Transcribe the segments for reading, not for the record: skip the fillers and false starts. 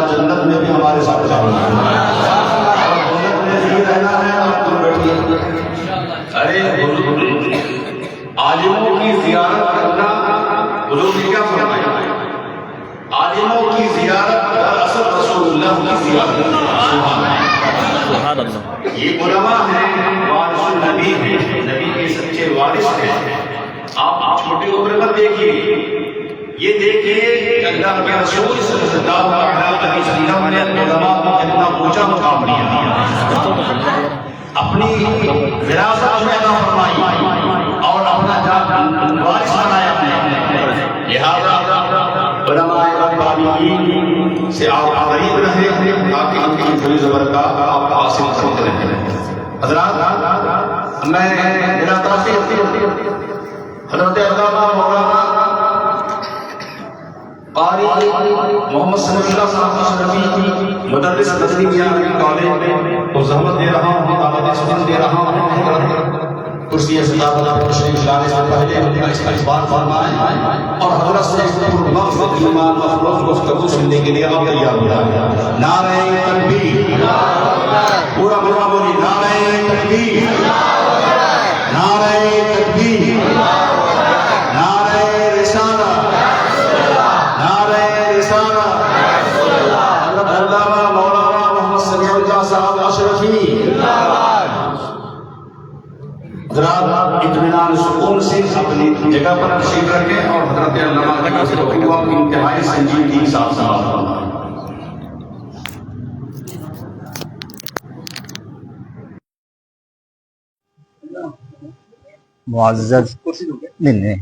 جنت میں بھی ہمارے ساتھ جانا ہے، جنت میں نہیں رہنا ہے، آپ دور بیٹھیے۔ ارے عالموں کی زیارت کرنا حضور نے کیا فرمایا؟ عالموں کی زیارت دراصل رسول اللہ کی زیارت ہے۔ سبحان اللہ۔ یہ علماء ہیں، وارث النبی ہیں، نبی کے سچے وارث ہیں۔ آپ چھوٹی عمر میں دیکھیے، یہ دیکھیے کہ اللہ کے رسول صلی اللہ علیہ وسلم نے علماء کو کتنا اونچا مقام دیا، اپنی وراثت میں عطا فرمائی اور اپنا جان وارث بنایا اپنے۔ لہذا علماء ربانیین سے آپ قریب رہیں تاکہ ان کی تھوڑی برکات آپ حاصل کرتے رہیں۔ حضرات، میں بلا تاخیر حضرت علامہ مولانا قاری محمد صلی اللہ صاحب مدرس مدنی میاں کالج کو زحمت دے رہا ہوں، دعوت سنت دے رہا ہوں، کرسی خطابت پر تشریف لانے سے پہلے ان کا استقبال فرمائیں اور حضرت سے مغفرت ایمان مخلوق گفتگو سننے کے لیے آپ تیار ہو جائیں۔ نعرہ تکبیر، پورا پورا بولی نعرہ تکبیر، نعرہ تکبیر، نعرہ رسالہ، نعرہ رسالہ، حضرت علامہ مولانا محمد سمیع اللہ صاحب اشرفی۔ حضرات اطمینان سکون سے اپنی جگہ پر تشریف رکھیں اور حضرت علامہ کی گفتگو انتہائی سنجیدگی کے ساتھ سماعت فرمائیں۔ معزز نہیں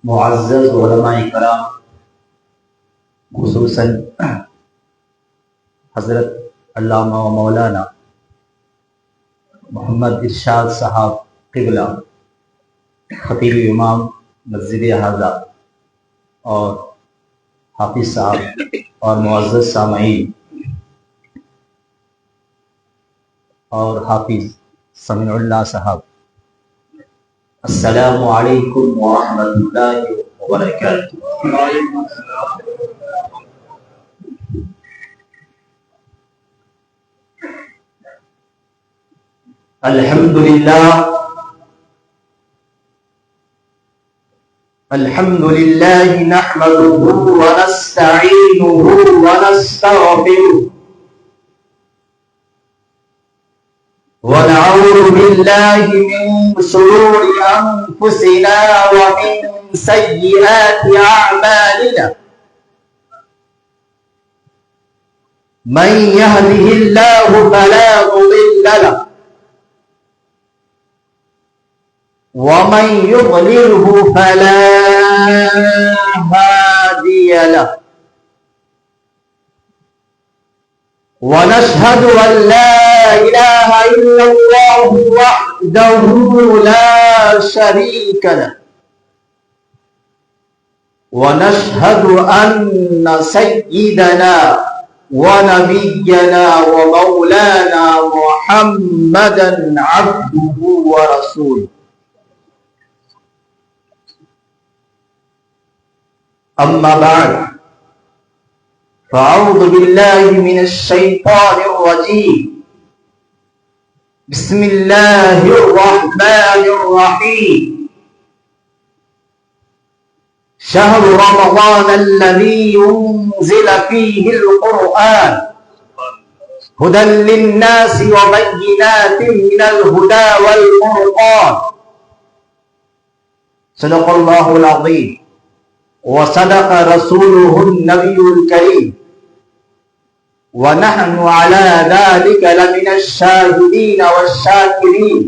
معزز علماء کرام، خصوصاً حضرت علامہ و مولانا محمد ارشاد صاحب قبلہ خطیب امام مسجد اعظم اور حافظ صاحب اور معزز سامعین اور حافظ سمیع اللہ صاحب، السلام علیکم ورحمۃ اللہ وبرکاتہ۔ الحمد لله نحمده ونستعينه ونستغفره ونعوذ بالله من شرور أنفسنا ومن سيئات أعمالنا، من يهده الله فلا مضل له ومن يضلله فلا هادي له، ونشهد أن لا إله إلا الله وحده لا شريك له، ونشهد أن سيدنا ونبينا ومولانا محمدا عبده ورسوله، أما بعد فأعوذ بالله من الشيطان الرجيم، بسم الله الرحمن الرحيم، شهر رمضان الذي أنزل فيه القرآن هدى للناس وبينات من الهدى والفرقان، صدق الله العظيم وصدق رسوله النبي الكريم، ونحن على ذلك لمن الشاهدين والشاكرين،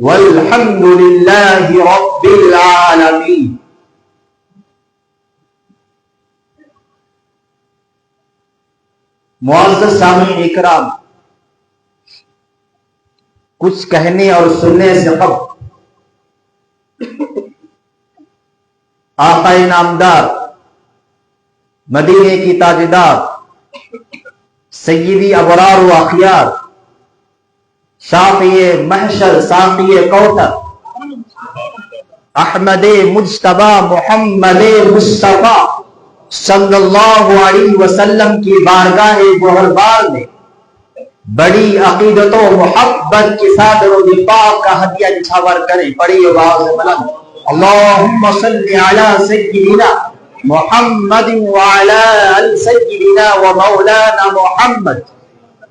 والحمد لله رب العالمين۔ معزز سامعین اکرام، کچھ کہنے اور سننے سے قبل آقا نامدار مدینے کی تاجدار سیدی ابرار و اخیار شافی محشر ساقی کوثر احمد مجتبی محمد مصطفیٰ صلی اللہ علیہ وسلم کی بارگاہ گوہربار میں بڑی عقیدت و محبت کے ساتھ روز پاک کا ہدیہ نچھاور کریں. پڑھی آواز بلند اللہم صلی علی سیدنا محمد وعلی آل سیدنا و مولانا محمد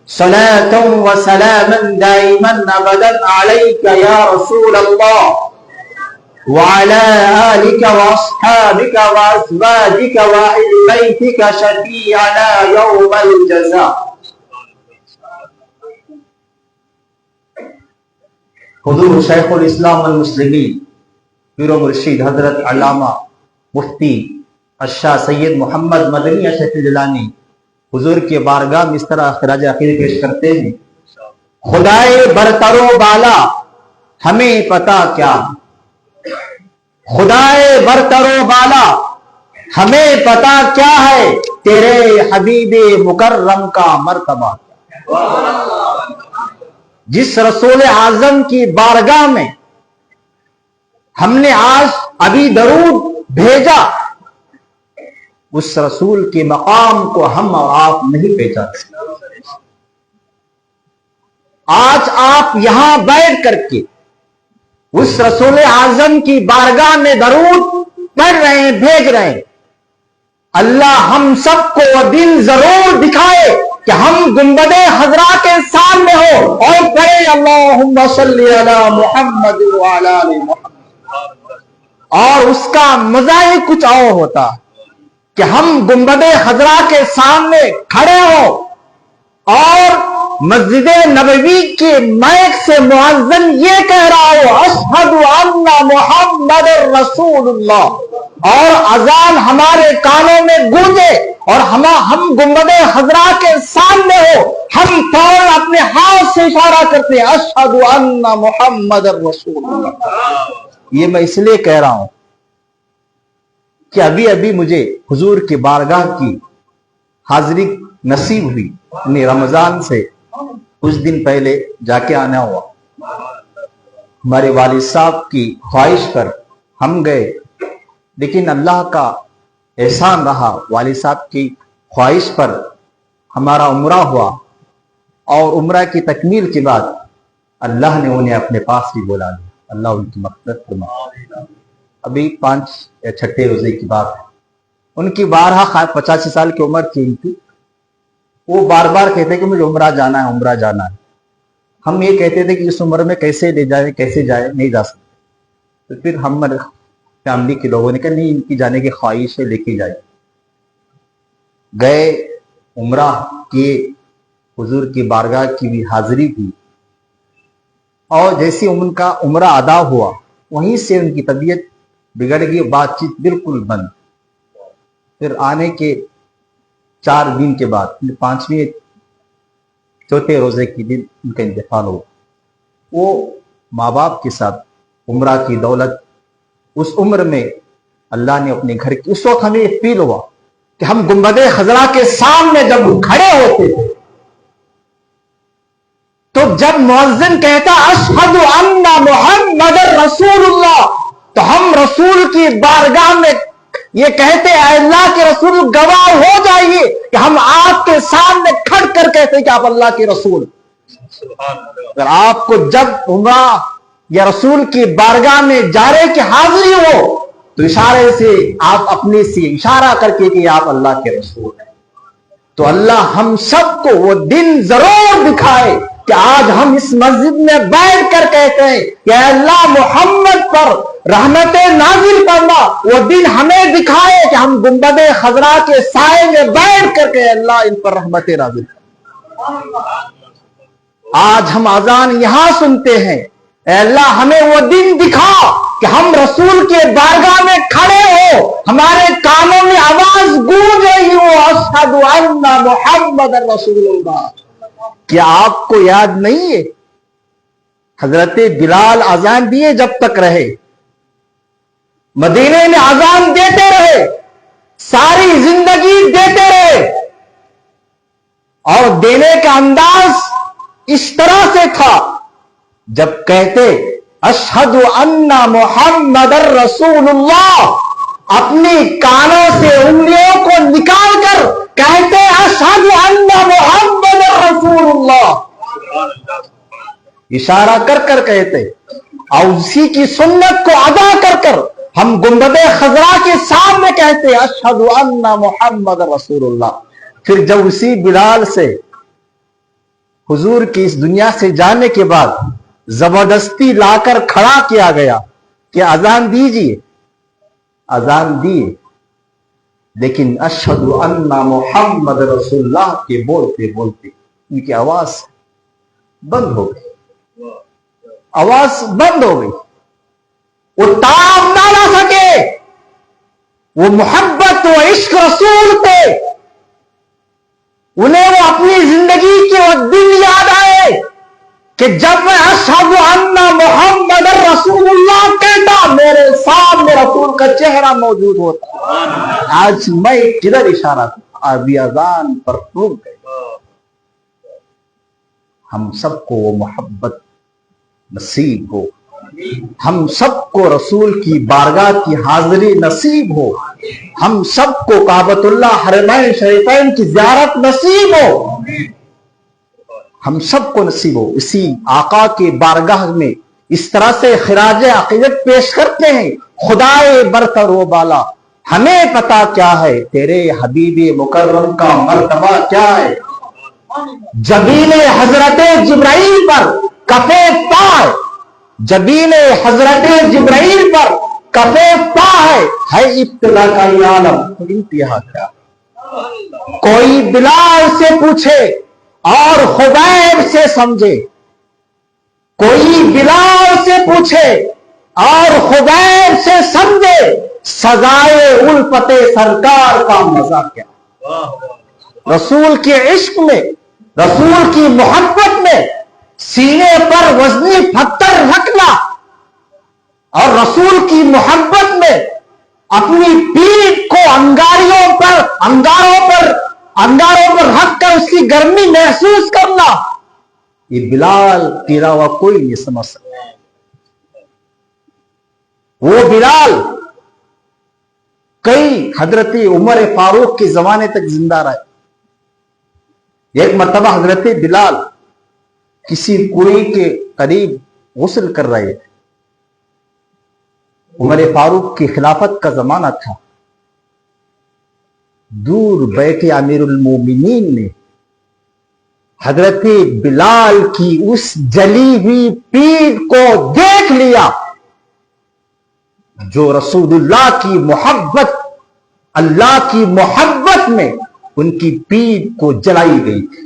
صلاة و سلاما دائما ابدا علیک یا رسول اللہ وعلى آلك وأصحابك وأزواجك وأهل بيتك شفيعنا يوم الجزاء. حضور شیخ الاسلام والمسلمین پیر و مرشد حضرت علامہ مفتی الشاہ سید محمد مدنی اشرف جیلانی حضور کے بارگاہ میں اس طرح خراج عقیدت پیش کرتے ہیں. خدائے برتر و بالا ہمیں پتا کیا، خدائے برتر و بالا ہمیں پتا کیا ہے، تیرے حبیب مکرم کا مرتبہ. جس رسول اعظم کی بارگاہ میں ہم نے آج ابھی درود بھیجا، اس رسول کے مقام کو ہم اور آپ نہیں پہچانتے. آج آپ یہاں بیٹھ کر کے اس رسول اعظم کی بارگاہ میں درود پڑھ رہے ہیں، بھیج رہے ہیں. اللہ ہم سب کو وہ دن ضرور دکھائے کہ ہم گنبد خضرا کے سامنے ہو اور پڑھے اللہم صلی علی محمد وعلی آل محمد. اور اس کا مزہ ہی کچھ اور ہوتا کہ ہم گنبد خضرا کے سامنے کھڑے ہو اور مسجد نبوی کے مائک سے مؤذن یہ کہہ رہا ہو اشہد ان محمد رسول اللہ، اور اذان ہمارے کانوں میں گونجے اور ہم گنبد خضرا کے سامنے ہو، ہم فوراً اپنے ہاتھ سے اشارہ کرتے ہیں اشہد ان محمد رسول اللہ. یہ میں اس لیے کہہ رہا ہوں کہ ابھی ابھی مجھے حضور کی بارگاہ کی حاضری نصیب ہوئی. رمضان سے کچھ دن پہلے جا کے آنا ہوا. ہمارے والد صاحب کی خواہش پر ہم گئے، لیکن اللہ کا احسان رہا، والد صاحب کی خواہش پر ہمارا عمرہ ہوا، اور عمرہ کی تکمیل کے بعد اللہ نے انہیں اپنے پاس بھی بولا لیا. اللہ ان کی مغفرت فرمائے. ابھی 5 یا 6 روزے کی بات ہے. ان کی 85 سال کی عمر تھی ان کی. وہ بار بار کہتے کہ مجھے عمرہ جانا ہے، عمرہ جانا ہے. ہم یہ کہتے تھے کہ اس عمر میں کیسے لے جائے، کیسے جائے، نہیں جا سکتے. تو پھر ہمارے فیملی کے لوگوں نے کہا نہیں، ان کی جانے کی خواہش ہے، لے کے جائے. گئے، عمرہ کیے، حضور کی بارگاہ کی بھی حاضری کی، اور جیسے ان کا عمرہ ادا ہوا وہیں سے ان کی طبیعت بگڑ گئی، بات چیت بالکل بند. پھر آنے کے 4 دن کے بعد 5ویں چوتھے روزے کی دن ان کا انتقال ہوا. وہ ماں باپ کے ساتھ عمرہ کی دولت اس عمر میں اللہ نے اپنے گھر کی، اس وقت ہمیں فیل ہوا کہ ہم گنبد خضرا کے سامنے جب کھڑے ہوتے تھے تو جب مؤذن کہتا اشہد ان محمد رسول اللہ، تو ہم رسول کی بارگاہ میں یہ کہتے اے اللہ کے رسول گواہ ہو جائیے کہ ہم آپ کے سامنے کھڑ کر کہتے کہ آپ اللہ کے رسول. اگر آپ کو جب عمرہ یا رسول کی بارگاہ میں جارے کی حاضری ہو تو اشارے سے آپ اپنے سے اشارہ کر کے کہ آپ اللہ کے رسول ہیں. تو اللہ ہم سب کو وہ دن ضرور دکھائے کہ آج ہم اس مسجد میں بیٹھ کر کہتے ہیں کہ اے اللہ محمد پر رحمت نازل کرنا. وہ دن ہمیں دکھائے کہ ہم گنبد خضرا کے سائے میں بیٹھ کر کے اللہ ان پر رحمت نازل کرنا. آج ہم اذان یہاں سنتے ہیں، اے اللہ ہمیں وہ دن دکھا کہ ہم رسول کے بارگاہ میں کھڑے ہو، ہمارے کانوں میں آواز گونج رہی ہو اشہد ان محمد رسول اللہ. کیا آپ کو یاد نہیں ہے حضرت بلال اذان دیے جب تک رہے، مدینے میں اذان دیتے رہے، ساری زندگی دیتے رہے، اور دینے کا انداز اس طرح سے تھا جب کہتے اشہد ان محمد رسول اللہ، اپنی کانوں سے انگلیوں کو نکال کر کہتے اشہد ان محمد رسول اللہ، اشارہ کر کر کہتے، اور اسی کی سنت کو ادا کر کر ہم گنبد خضرا کے سامنے کہتے اشہد ان محمد رسول اللہ۔ پھر جب اسی بلال سے حضور کی اس دنیا سے جانے کے بعد زبردستی لا کر کھڑا کیا گیا کہ اذان دیجیے، اذان دیے، لیکن اشہد ان محمد رسول اللہ کے بولتے بولتے ان کی آواز بند ہو گئی، آواز بند ہو گئی، وہ تاب نہ لا سکے، وہ محبت و عشق رسول پہ انہیں وہ اپنی زندگی کے وہ دن یاد آئے کہ جب میں اشہد ان محمد رسول اللہ کہتا میرے سامنے رسول کا چہرہ موجود ہوتا۔ آج میں کدھر اشارہ تھا، ابھی اذان پر رک گئے۔ ہم سب کو وہ محبت نصیب ہو، ہم سب کو رسول کی بارگاہ کی حاضری نصیب ہو، ہم سب کو کعبۃ اللہ حرمین شریفین کی زیارت نصیب ہو، ہم سب کو نصیب ہو۔ اسی آقا کے بارگاہ میں اس طرح سے خراج عقیدت پیش کرتے ہیں، خدائے برتر و بالا ہمیں پتا کیا ہے، تیرے حبیب مکرم کا مرتبہ کیا ہے، جبین حضرت جبرائیل پر کفے پائے، جبین حضرت جبرائیل پر کفے پا ہے ابتلا کا یہ عالم، انتہا کیا۔ کوئی بلال سے پوچھے اور خبیب سے سمجھے، کوئی بلال سے پوچھے اور خبیب سے سمجھے، سزائے الفت سرکار کا مزہ کیا۔ رسول کے عشق میں، رسول کی محبت میں سینے پر وزنی پتھر رکھنا اور رسول کی محبت میں اپنی پیٹھ کو انگاروں پر رکھ کر اس کی گرمی محسوس کرنا، یہ بلال کے علاوہ کوئی نہیں سمجھ سکتا۔ وہ بلال کئی حضرت عمر فاروق کے زمانے تک زندہ رہے۔ ایک مرتبہ حضرت بلال کسی کنویں کے قریب غسل کر رہے تھے، عمر فاروق کی خلافت کا زمانہ تھا، دور بیٹھے امیر المومنین نے حضرت بلال کی اس جلی ہوئی پیٹھ کو دیکھ لیا جو رسول اللہ کی محبت، اللہ کی محبت میں ان کی پیٹھ کو جلائی گئی تھی،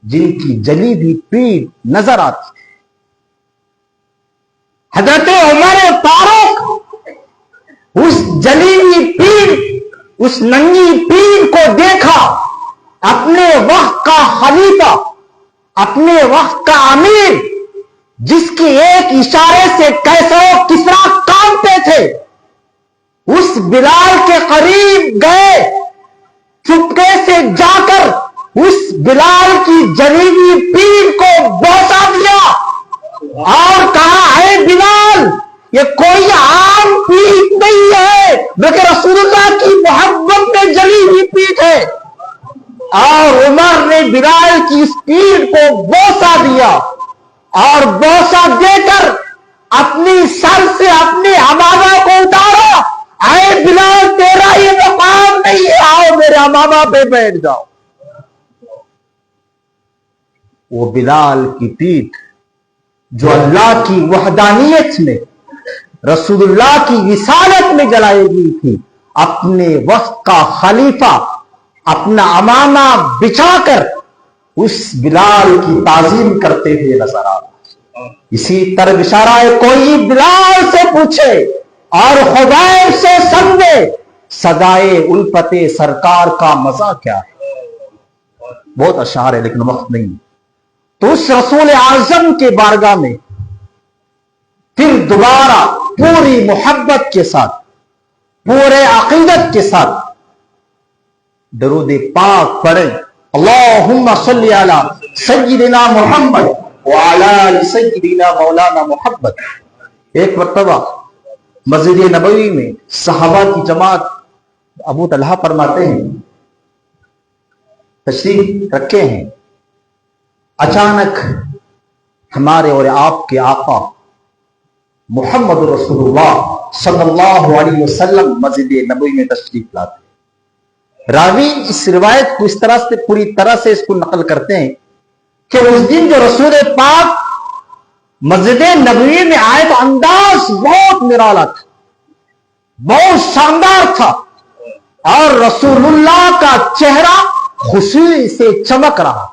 جن کی جلی ہوئی پیٹھ نظر آتی۔ حضرت عمر فاروق اس جلی ہوئی پیٹھ، اس ننگی پیٹھ کو دیکھا، اپنے وقت کا خلیفہ، اپنے وقت کا امیر، جس کے ایک اشارے سے کیسر و کسریٰ کانپتے تھے، اس بلال کے قریب گئے، چپکے سے جا کر اس بلال کی جلی ہوئی پیٹھ کو بوسہ دیا اور کہا اے بلال، یہ کوئی عام پیٹھ نہیں ہے بلکہ رسول اللہ کی محبت میں جلی ہوئی پیٹھ ہے۔ اور عمر نے بلال کی اس پیٹھ کو بوسہ دیا اور بوسہ دے کر اپنی سر سے اپنے عمامہ کو اتارا، اے بلال تیرا یہ مقام نہیں ہے، آؤ میرے عمامہ پہ بیٹھ جاؤ۔ وہ بلال کی پیٹھ جو اللہ کی وحدانیت میں، رسول اللہ کی رسالت میں جلائی گئی تھی، اپنے وقت کا خلیفہ اپنا عمامہ بچھا کر اس بلال کی تعظیم کرتے ہوئے نظر آ رہا۔ اسی طرح اشارہ ہے، کوئی بلال سے پوچھے اور خبیب سے سمجھے، سزائے الفت سرکار کا مزہ کیا ہے۔ بہت اشعار ہے لیکن وقت نہیں۔ تو اس رسول اعظم کے بارگاہ میں پھر دوبارہ پوری محبت کے ساتھ، پورے عقیدت کے ساتھ درود پاک پڑھیں. اللہم صلی علی سیدنا محمد وعلی آل سیدنا مولانا محمد. ایک مرتبہ مسجد نبوی میں صحابہ کی جماعت، ابو طلحہ فرماتے ہیں تشریف رکھے ہیں، اچانک ہمارے اور آپ کے آقا محمد رسول اللہ صلی اللہ علیہ وسلم مسجد نبوی میں تشریف لاتے ہیں. راوی اس روایت کو اس طرح سے پوری طرح سے اس کو نقل کرتے ہیں کہ اس دن جو رسول پاک مسجد نبوی میں آئے تو انداز بہت نرالا تھا، بہت شاندار تھا، اور رسول اللہ کا چہرہ خوشی سے چمک رہا،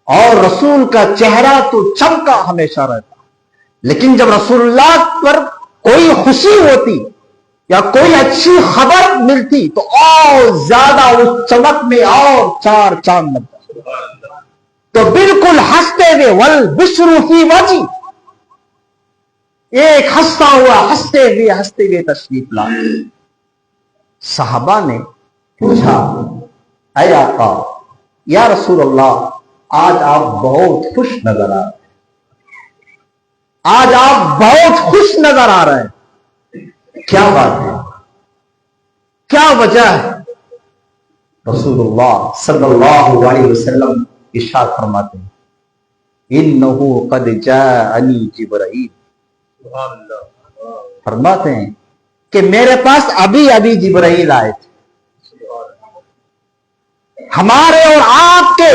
اور رسول کا چہرہ تو چمکا ہمیشہ رہتا. لیکن جب رسول اللہ پر کوئی خوشی ہوتی یا کوئی اچھی خبر ملتی تو اور زیادہ اس چمک میں اور چار چاند لگتا. تو بالکل ہنستے ہوئے والبشر فی وجہ، ایک ہنستا ہوئے تشریف لائے. صحابہ نے پوچھا اے آقا یا رسول اللہ، آج آپ بہت خوش نظر آ رہے ہیں، آج آپ بہت خوش نظر آ رہے ہیں، کیا بات ہے، کیا وجہ ہے؟ رسول اللہ صلی اللہ علیہ وسلم ارشاد فرماتے ہیں انہو قد جاءنی جبرائیل. فرماتے ہیں کہ میرے پاس ابھی جبرائیل آئے تھے. ہمارے اور آپ کے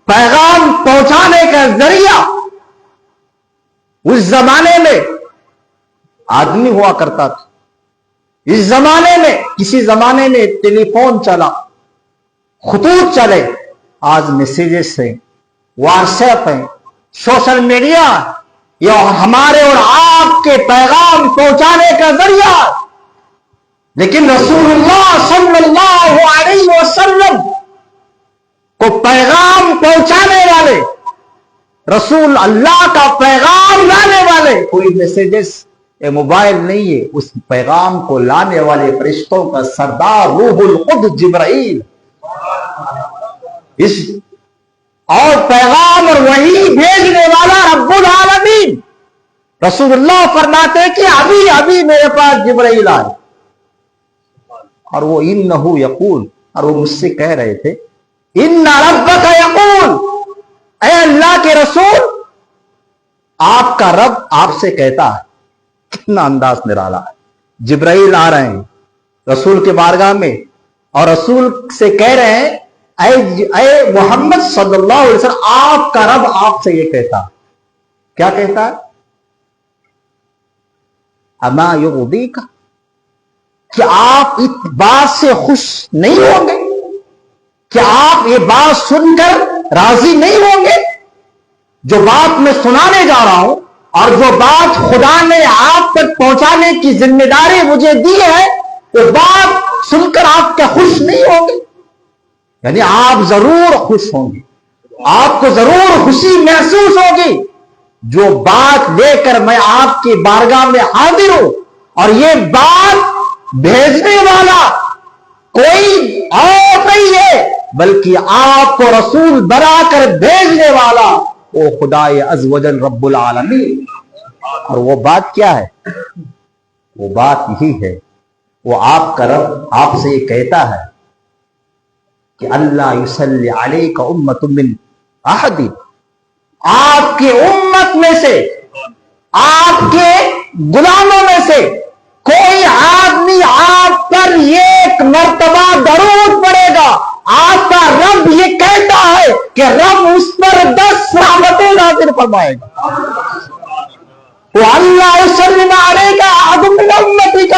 پیغام پہنچانے کا ذریعہ اس زمانے میں آدمی ہوا کرتا تھا. اس زمانے میں، کسی زمانے میں ٹیلی فون چلا، خطوط چلے، آج میسیجز ہیں، واٹس ایپ ہیں، سوشل میڈیا، یہ ہمارے اور آپ کے پیغام پہنچانے کا ذریعہ. لیکن رسول اللہ صلی اللہ علیہ وسلم کو پیغام پہنچانے والے، رسول اللہ کا پیغام لانے والے، کوئی میسیجز یہ موبائل نہیں ہے، اس پیغام کو لانے والے فرشتوں کا سردار روح القدس جبرائیل. اس اور پیغام اور وحی بھیجنے والا رب العالمین. رسول اللہ فرماتے کہ ابھی میرے پاس جبرائیل آئے، اور وہ انہو یقول، اور وہ مجھ سے کہہ رہے تھے ان ربک یقول، اے اللہ کے رسول آپ کا رب آپ سے کہتا ہے. کتنا انداز نرالا ہے. جبرائیل آ رہے ہیں رسول کے بارگاہ میں اور رسول سے کہہ رہے ہیں اے محمد صلی اللہ علیہ وسلم آپ کا رب آپ سے یہ کہتا ہے. کیا کہتا ہے؟ اما یغضیک، کہ آپ اس بات سے خوش نہیں ہوں گے، کہ آپ یہ بات سن کر راضی نہیں ہوں گے؟ جو بات میں سنانے جا رہا ہوں اور جو بات خدا نے آپ تک پہنچانے کی ذمہ داری مجھے دی ہے، وہ بات سن کر آپ کیا خوش نہیں ہوں گے؟ یعنی آپ ضرور خوش ہوں گے، آپ کو ضرور خوشی محسوس ہوگی. جو بات لے کر میں آپ کی بارگاہ میں حاضر ہوں، اور یہ بات بھیجنے والا کوئی اور نہیں ہے بلکہ آپ کو رسول بنا کر بھیجنے والا وہ خدا عز و جل رب العالمین. اور وہ بات کیا ہے؟ وہ بات یہی ہے، وہ آپ کا رب آپ سے یہ کہتا ہے کہ اللہ یصلی علیک امت من احد، آپ کی امت میں سے، آپ کے غلاموں میں سے کوئی آدمی آپ پر ایک مرتبہ درود پڑے گا، آپ کا رب یہ کہتا ہے کہ رب اس پر 10 رحمتیں نازل فرمائے گا. وہ اللہ یسلم علیک احد من امتک،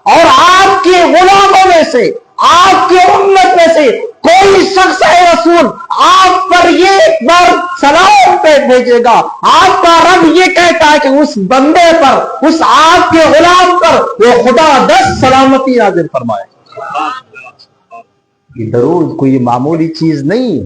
اور آپ کے غلاموں میں سے، آپ کی امت میں سے کوئی شخص ہے رسول آپ پر یہ بار سلام پہ بھیجے گا. آپ کا رب یہ کہتا ہے کہ اس بندے پر، اس آپ کے غلام پر وہ خدا 10 سلامتی نازل فرمائے گا. یہ درود کوئی معمولی چیز نہیں.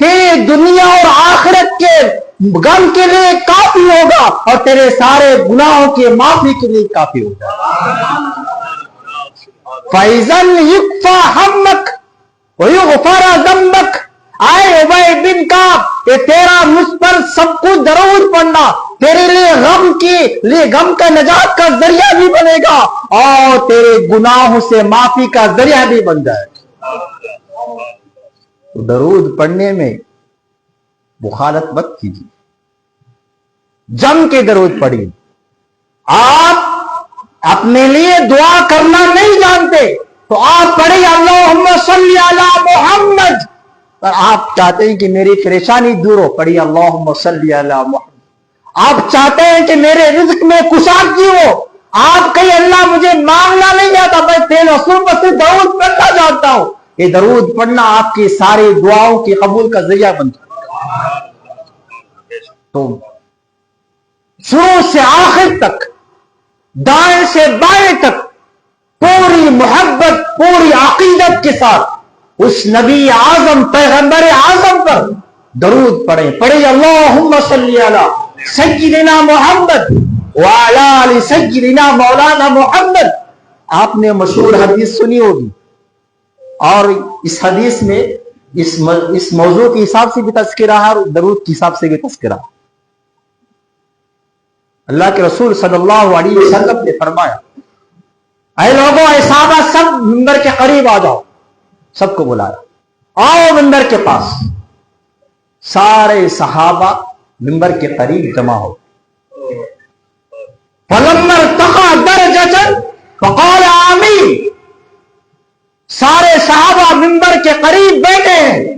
تیرے دنیا اور آخرت کے غم کے لیے کافی ہوگا اور تیرے سارے گناہوں کے معافی کے لیے کافی ہوگا. فَإِذَنْ يُكْفَى حَمَّكَ وَيُغْفَرَ ذَنبَكَ. آئے ابی بن کعب، یہ تیرا مجھ پر سب کچھ درود پڑھنا تیرے لیے غم کا نجات کا ذریعہ بھی بنے گا اور تیرے گناہوں سے معافی کا ذریعہ بھی بن جائے گا. تو درود پڑھنے میں مخالفت مت کیجیے، جم کے درود پڑھیے. آپ اپنے لیے دعا کرنا نہیں جانتے تو آپ پڑھیں اللہم صلی علی محمد، اور آپ چاہتے ہیں کہ میری پریشانی دور ہو، پڑھیے اللہم صلی علی محمد. آپ چاہتے ہیں کہ میرے رزق میں کسادگی ہو، آپ کہیں اللہ مجھے مانگنا نہیں آتا، میں تیرے رسول پر سے درود پڑھنا جانتا ہوں. یہ درود پڑھنا آپ کی ساری دعاؤں کی قبول کا ذریعہ بنتا ہے. تو شروع سے آخر تک، دائیں سے بائیں تک پوری محبت، پوری عقیدت کے ساتھ اس نبی اعظم، پیغمبر اعظم پر درود پڑھیں. پڑھیں اللہم صلی علی سیدنا محمد وعلی آل سیدنا مولانا محمد. آپ نے مشہور حدیث سنی ہوگی، اور اس حدیث میں اس موضوع کے حساب سے بھی تذکرہ ہے اور درود کے حساب سے بھی تذکرہ. اللہ کے رسول صلی اللہ علیہ وسلم نے فرمایا، اے لوگوں، اے صحابہ، سب منبر کے قریب آ جاؤ. سب کو بلایا، آؤ منبر کے پاس. سارے صحابہ منبر کے قریب جمع ہو. فَلَمَّا ارْتَقَى دَرَجَةً فَقَالَ آمین. سارے صحابہ منبر کے قریب بیٹھے ہیں.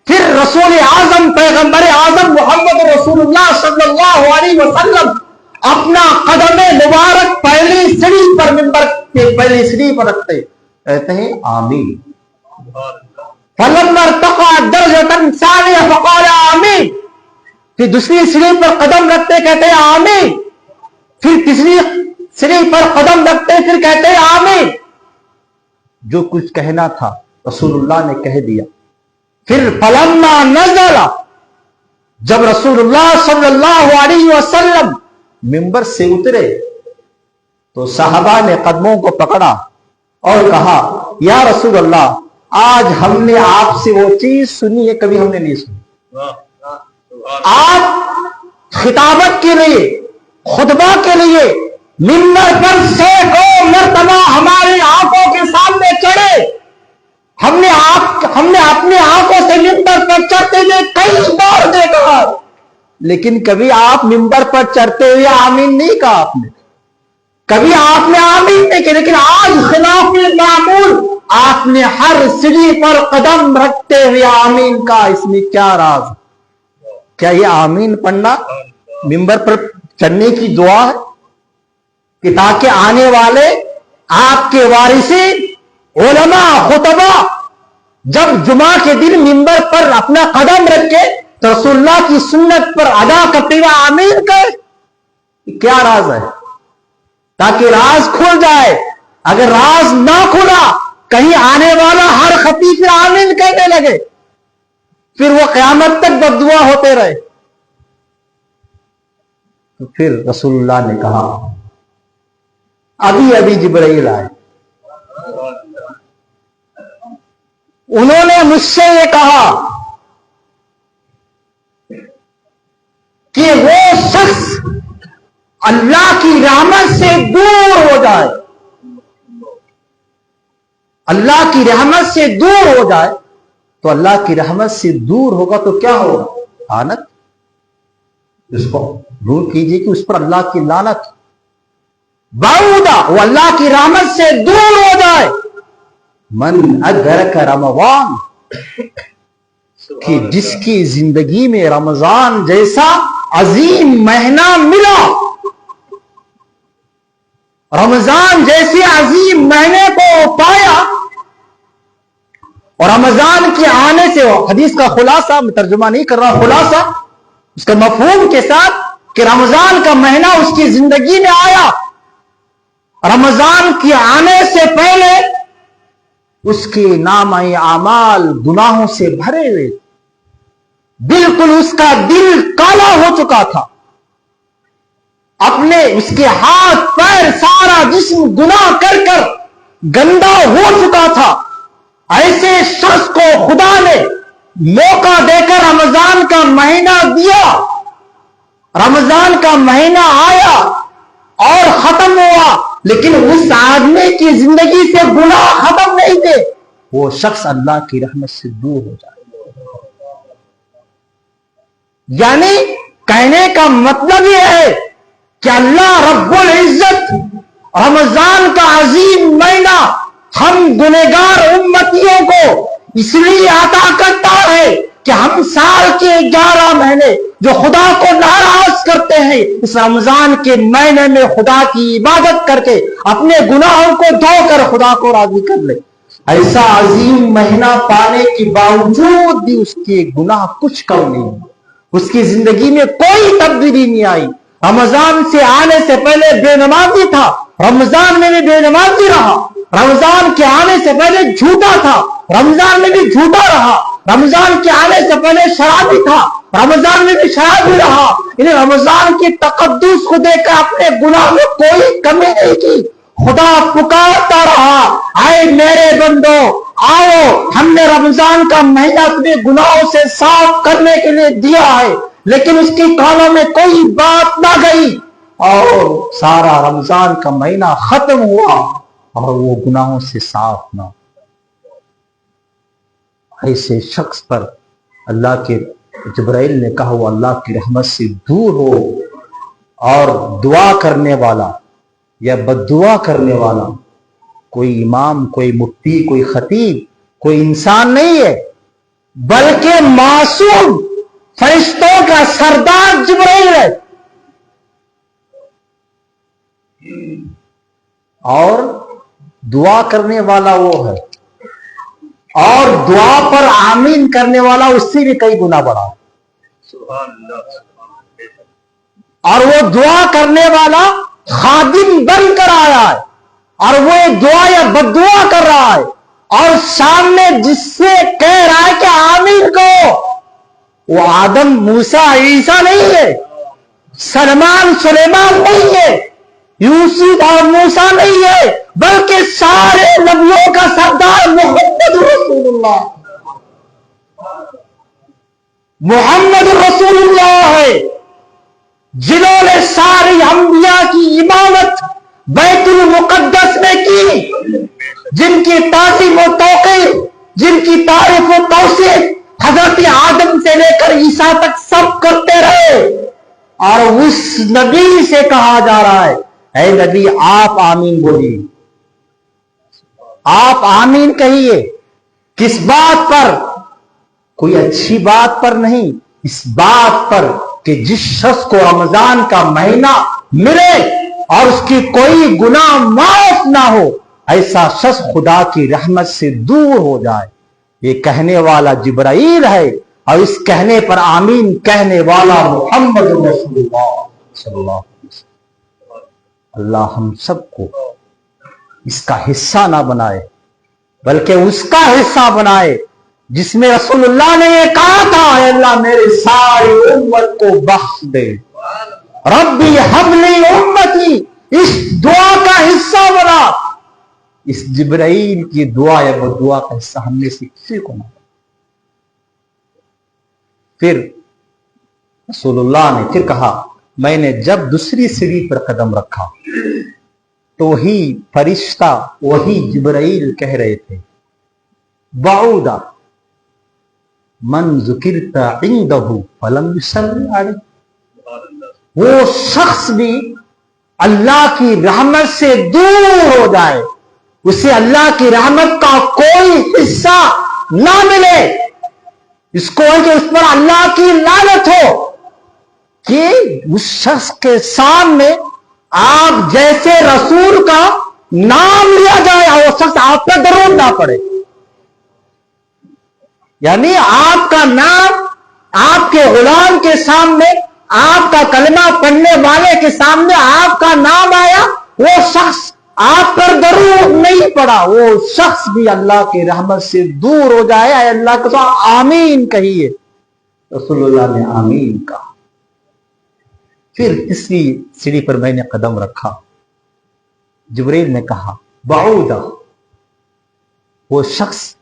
پھر رسول اعظم، پیغمبر اعظم محمد رسول اللہ صلی اللہ علیہ وسلم اپنا قدم مبارک پہلی سیڑھی پر، منبر کے پہلی سیڑھی پر رکھتے کہتے ہیں آمین. فَلَمَّا ارْتَقَى دَرَجَةً ثَانِيَةً فَقَالَ آمین. پھر دوسری سیڑھی پر قدم رکھتے کہتے ہیں آمین. پھر تیسری سیڑھی پر قدم رکھتے پھر کہتے ہیں آمین. جو کچھ کہنا تھا رسول اللہ نے کہہ دیا. پھر فَلَمَّا نَزَلَ، جب رسول اللہ صلی اللہ علیہ وسلم منبر سے اترے تو صحابہ نے قدموں کو پکڑا اور کہا، یا رسول اللہ، آج ہم نے آپ سے وہ چیز سنی ہے کبھی ہم نے نہیں سنی. آپ خطابت کے لیے، خطبہ کے لیے منبر پر سینکڑوں مرتبہ ہماری آنکھوں کے سامنے چڑھے. ہم نے اپنی آنکھوں سے منبر پر چڑھتے ہوئے کئی بار دیکھا، لیکن کبھی آپ منبر پر چڑھتے ہوئے آمین نہیں کہا. آپ نے کبھی آپ نے آمین نہیں کہا، لیکن آج خلاف معمول آپ نے ہر سیڑھی پر قدم رکھتے ہوئے آمین کہا. اس میں کیا راز؟ کیا یہ آمین پڑھنا منبر پر چڑھنے کی دعا ہے کہ تاکہ آنے والے آپ کے وارثین، علماء، خطبہ جب جمعہ کے دن منبر پر اپنا قدم رکھے تو رسول اللہ کی سنت پر ادا کرتے ہوئے آمین کہے؟ کیا راز ہے؟ تاکہ راز کھل جائے. اگر راز نہ کھلا، کہیں آنے والا ہر خطیب سے آمین کہنے لگے، پھر وہ قیامت تک بددعا ہوتے رہے. تو پھر رسول اللہ نے کہا، ابھی جبرائیل آئے، انہوں نے مجھ سے یہ کہا کہ وہ شخص اللہ کی رحمت سے دور ہو جائے، اللہ کی رحمت سے دور ہو جائے. تو اللہ کی رحمت سے دور ہوگا تو کیا ہوگا؟ لعنت. اس کو دور کیجیے کہ اس پر اللہ کی لعنت. بعودا، وہ اللہ کی رحمت سے دور ہو جائے. من ادرک رمضان، کہ جس کی زندگی میں رمضان جیسا عظیم مہینہ ملا، رمضان جیسے عظیم مہینے کو پایا. اور رمضان کے آنے سے، حدیث کا خلاصہ میں ترجمہ نہیں کر رہا، خلاصہ اس کا مفہوم کے ساتھ کہ رمضان کا مہینہ اس کی زندگی میں آیا، رمضان کے آنے سے پہلے اس کے نامہ اعمال گناہوں سے بھرے ہوئے. بالکل اس کا دل کالا ہو چکا تھا، اپنے اس کے ہاتھ پیر سارا جسم گناہ کر کر گندا ہو چکا تھا۔ ایسے شخص کو خدا نے موقع دے کر رمضان کا مہینہ دیا، رمضان کا مہینہ آیا اور ختم ہوا، لیکن اس آدمی کی زندگی سے گناہ ختم نہیں تھے، وہ شخص اللہ کی رحمت سے دور ہو جائے۔ یعنی کہنے کا مطلب یہ ہے کہ اللہ رب العزت رمضان کا عظیم مہینہ ہم گنہگار امتیوں کو اس لیے عطا کرتا ہے کہ ہم سال کے 11 مہینے جو خدا کو ناراض کرتے ہیں، اس رمضان کے مہینے میں خدا کی عبادت کر کے اپنے گناہوں کو دھو کر خدا کو راضی کر لے۔ ایسا عظیم مہینہ پانے کے باوجود بھی اس کے گناہ کچھ کم نہیں، اس کی زندگی میں کوئی تبدیلی نہیں آئی۔ رمضان سے آنے سے پہلے بے نمازی تھا، رمضان میں بھی بے نمازی رہا، رمضان کے آنے سے پہلے جھوٹا تھا، رمضان میں بھی جھوٹا رہا، رمضان کے آنے سے پہلے شرابی تھا، رمضان میں بھی شرابی رہا۔ انہیں رمضان کی تقدس کو دیکھ کر اپنے گناہ میں کوئی کمی نہیں کی، خدا پکارتا رہا، اے میرے بندو آؤ، ہم نے رمضان کا مہینہ اپنے گناہوں سے صاف کرنے کے لیے دیا ہے، لیکن اس کی کانوں میں کوئی بات نہ گئی اور سارا رمضان کا مہینہ ختم ہوا اور وہ گناہوں سے صاف نہ۔ ایسے شخص پر اللہ کے جبرائیل نے کہا وہ اللہ کی رحمت سے دور ہو، اور دعا کرنے والا یا بددعا کرنے والا کوئی امام، کوئی مفتی، کوئی خطیب، کوئی انسان نہیں ہے، بلکہ معصوم فرشتوں کا سردار جبرائیل ہے، اور دعا کرنے والا وہ ہے، اور دعا پر آمین کرنے والا اس سے بھی کئی گنا بڑا ہے۔ اور وہ دعا کرنے والا خادم بن کر آیا ہے، اور وہ دعا یا بددعا کر رہا ہے، اور سامنے جس سے کہہ رہا ہے کہ آمین کو وہ آدم، موسیٰ، عیسیٰ نہیں ہے، سلمان، سلیمان نہیں ہے، یوسف اور موسیٰ نہیں ہے، بلکہ سارے نبیوں کا سردار محمد رسول اللہ، محمد رسول اللہ ہے، جنہوں نے ساری انبیاء کی عبادت بیت المقدس میں کی، جن کی تعظیم و توقیر، جن کی تعریف و توصیف حضرت آدم سے لے کر عیسیٰ تک سب کرتے رہے، اور اس نبی سے کہا جا رہا ہے اے نبی آپ آمین بولیے، آپ آمین کہیے۔ کس بات پر؟ کوئی اچھی بات پر نہیں، اس بات پر کہ جس شخص کو رمضان کا مہینہ ملے اور اس کی کوئی گناہ معاف نہ ہو، ایسا شخص خدا کی رحمت سے دور ہو جائے۔ یہ کہنے والا جبرائیل ہے، اور اس کہنے پر آمین کہنے والا محمد رسول اللہ صلی اللہ علیہ وسلم۔ اللہ ہم سب کو اس کا حصہ نہ بنائے، بلکہ اس کا حصہ بنائے جس میں رسول اللہ نے یہ کہا تھا اے اللہ میری ساری امت کو بخش دے، ربی حب لی امتی، اس دعا کا حصہ بنا۔ اس جبرائیل کی دعا یا بددعا کا حصہ ہم نے سے کسی کو نہ۔ پھر رسول اللہ نے پھر کہا میں نے جب دوسری سیڑھی پر قدم رکھا تو ہی فرشتہ وہی جبرائیل کہہ رہے تھے بعودا من ذکرت عنده فلم يصل علیہ، وہ شخص بھی اللہ کی رحمت سے دور ہو جائے، اسے اللہ کی رحمت کا کوئی حصہ نہ ملے، اس کو ہے کہ اس پر اللہ کی لعنت ہو، کہ اس شخص کے سامنے آپ جیسے رسول کا نام لیا جائے اور وہ شخص آپ پر درود نہ پڑے۔ یعنی آپ کا نام آپ کے غلام کے سامنے، آپ کا کلمہ پڑھنے والے کے سامنے آپ کا نام آیا، وہ شخص آپ پر درود نہیں پڑا، وہ شخص بھی اللہ کی رحمت سے دور ہو جائے۔ اے اللہ کے ساتھ آمین کہیے۔ رسول اللہ نے آمین کہا. پھر تیسری سیڑھی پر میں نے قدم رکھا. جبریل نے کہا بعودا، وہ شخص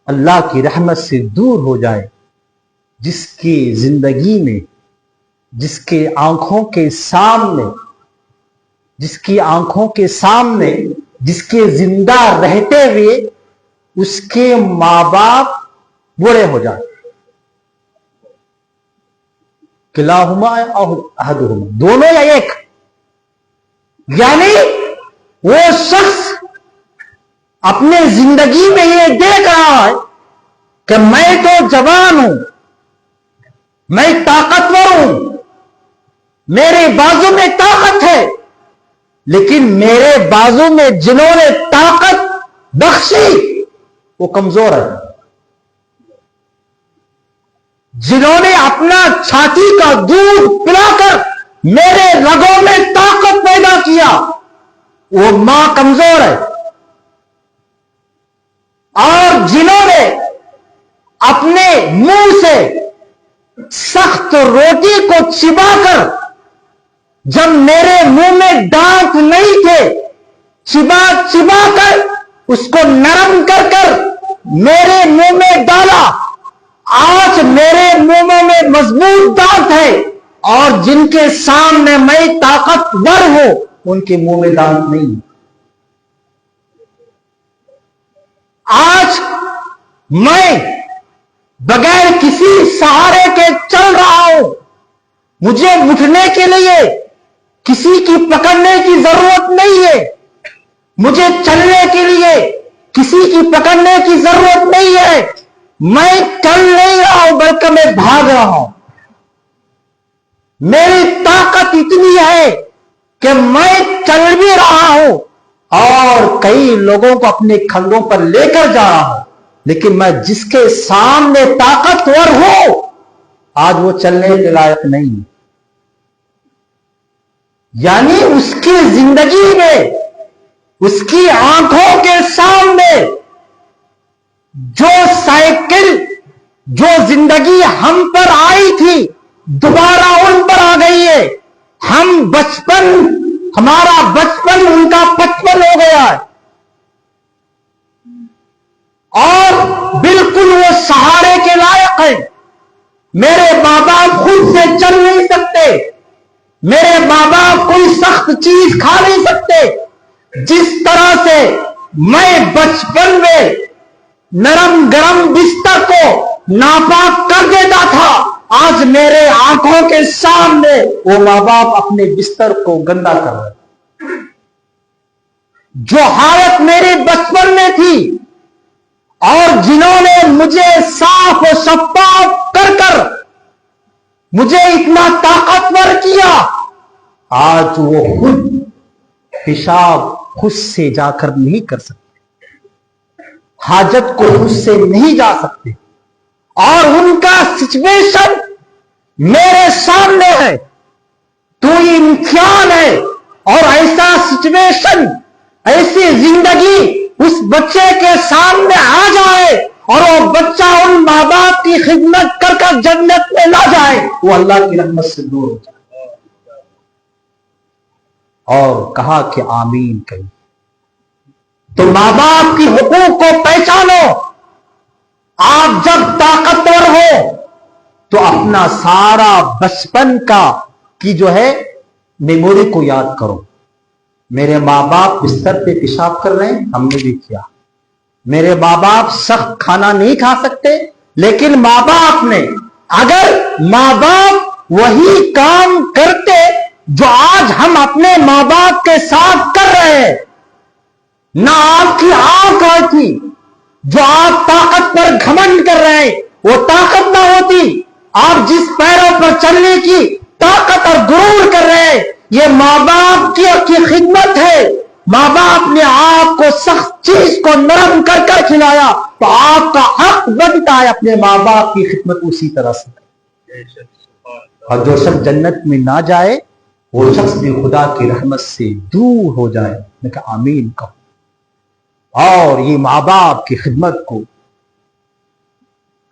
اللہ کی رحمت سے دور ہو جائے جس کی زندگی میں، جس کے آنکھوں کے سامنے، جس کے زندہ رہتے ہوئے اس کے ماں باپ بوڑھے ہو جائے. کلاہما احدہما، دونوں یا ایک. یعنی وہ شخص اپنے زندگی میں یہ دیکھ رہا ہے کہ میں تو جوان ہوں، میں طاقتور ہوں، میرے بازو میں طاقت ہے، لیکن میرے بازو میں جنہوں نے طاقت بخشی وہ کمزور ہے. جنہوں نے اپنا چھاتی کا دودھ پلا کر میرے رگوں میں طاقت پیدا کیا وہ ماں کمزور ہے. اور جنہوں نے اپنے منہ سے سخت روٹی کو چبا کر، جب میرے منہ میں دانت نہیں تھے، چبا کر اس کو نرم کر کر میرے منہ میں ڈالا، آج میرے منہ میں مضبوط دانت ہے، اور جن کے سامنے میں طاقتور ہوں ان کے منہ میں دانت نہیں. آج میں بغیر کسی سہارے کے چل رہا ہوں، مجھے اٹھنے کے لیے کسی کی پکڑنے کی ضرورت نہیں ہے، مجھے چلنے کے لیے کسی کی پکڑنے کی ضرورت نہیں ہے. میں چل نہیں رہا ہوں بلکہ میں بھاگ رہا ہوں. میری طاقت اتنی ہے کہ میں چل بھی رہا ہوں اور کئی لوگوں کو اپنے کندھوں پر لے کر جا رہا ہوں، لیکن میں جس کے سامنے طاقتور ہوں آج وہ چلنے کے لائق نہیں. یعنی اس کی زندگی میں، اس کی آنکھوں کے سامنے جو سائیکل، جو زندگی ہم پر آئی تھی دوبارہ ان پر آ گئی ہے. ہمارا بچپن ان کا 55 ہو گیا ہے، اور بالکل وہ سہارے کے لائق ہے. میرے ماں باپ خود سے چل نہیں سکتے، میرے ماں باپ کوئی سخت چیز کھا نہیں سکتے. جس طرح سے میں بچپن میں نرم گرم بستر کو ناپاک کر دیتا تھا، آج میرے آنکھوں کے سامنے وہ ماں باپ اپنے بستر کو گندا کر رہے. جو حالت میرے بچپن میں تھی اور جنہوں نے مجھے صاف و شفاف کر مجھے اتنا طاقتور کیا، آج وہ خود پیشاب خود سے جا کر نہیں کر سکتے، حاجت کو خود سے نہیں جا سکتے، اور ان کا سچویشن میرے سامنے ہے. تو یہ امتحان ہے، اور ایسا سچویشن، ایسی زندگی اس بچے کے سامنے آ جائے اور وہ بچہ ان ماں باپ کی خدمت کر کر جنت میں نہ جائے، وہ اللہ کی رحمت سے دور ہو جائے. اور کہا کہ آمین کہیں. تو ماں باپ کی حقوق کو پہچانو. آپ جب طاقتور ہو تو اپنا سارا بچپن کی جو ہے میموری کو یاد کرو. میرے ماں باپ بستر پہ پیشاب کر رہے ہیں، ہم نے بھی کیا. میرے ماں باپ سخت کھانا نہیں کھا سکتے، لیکن ماں باپ نے، اگر ماں باپ وہی کام کرتے جو آج ہم اپنے ماں باپ کے ساتھ کر رہے ہیں، نہ آپ کی آنکھ آئی تھی، جو آپ طاقت پر گھمنڈ کر رہے ہیں وہ طاقت نہ ہوتی. آپ جس پیروں پر چلنے کی طاقت اور غرور کر رہے ہیں، یہ ماں باپ کی خدمت ہے. ماں باپ نے آپ کو سخت چیز کو نرم کر کر کھلایا، تو آپ کا حق بنتا ہے اپنے ماں باپ کی خدمت اسی طرح سے. اور جو شخص جنت میں نہ جائے وہ شخص بھی خدا کی رحمت سے دور ہو جائے. میں کہا آمین کہو. اور یہ ماں باپ کی خدمت کو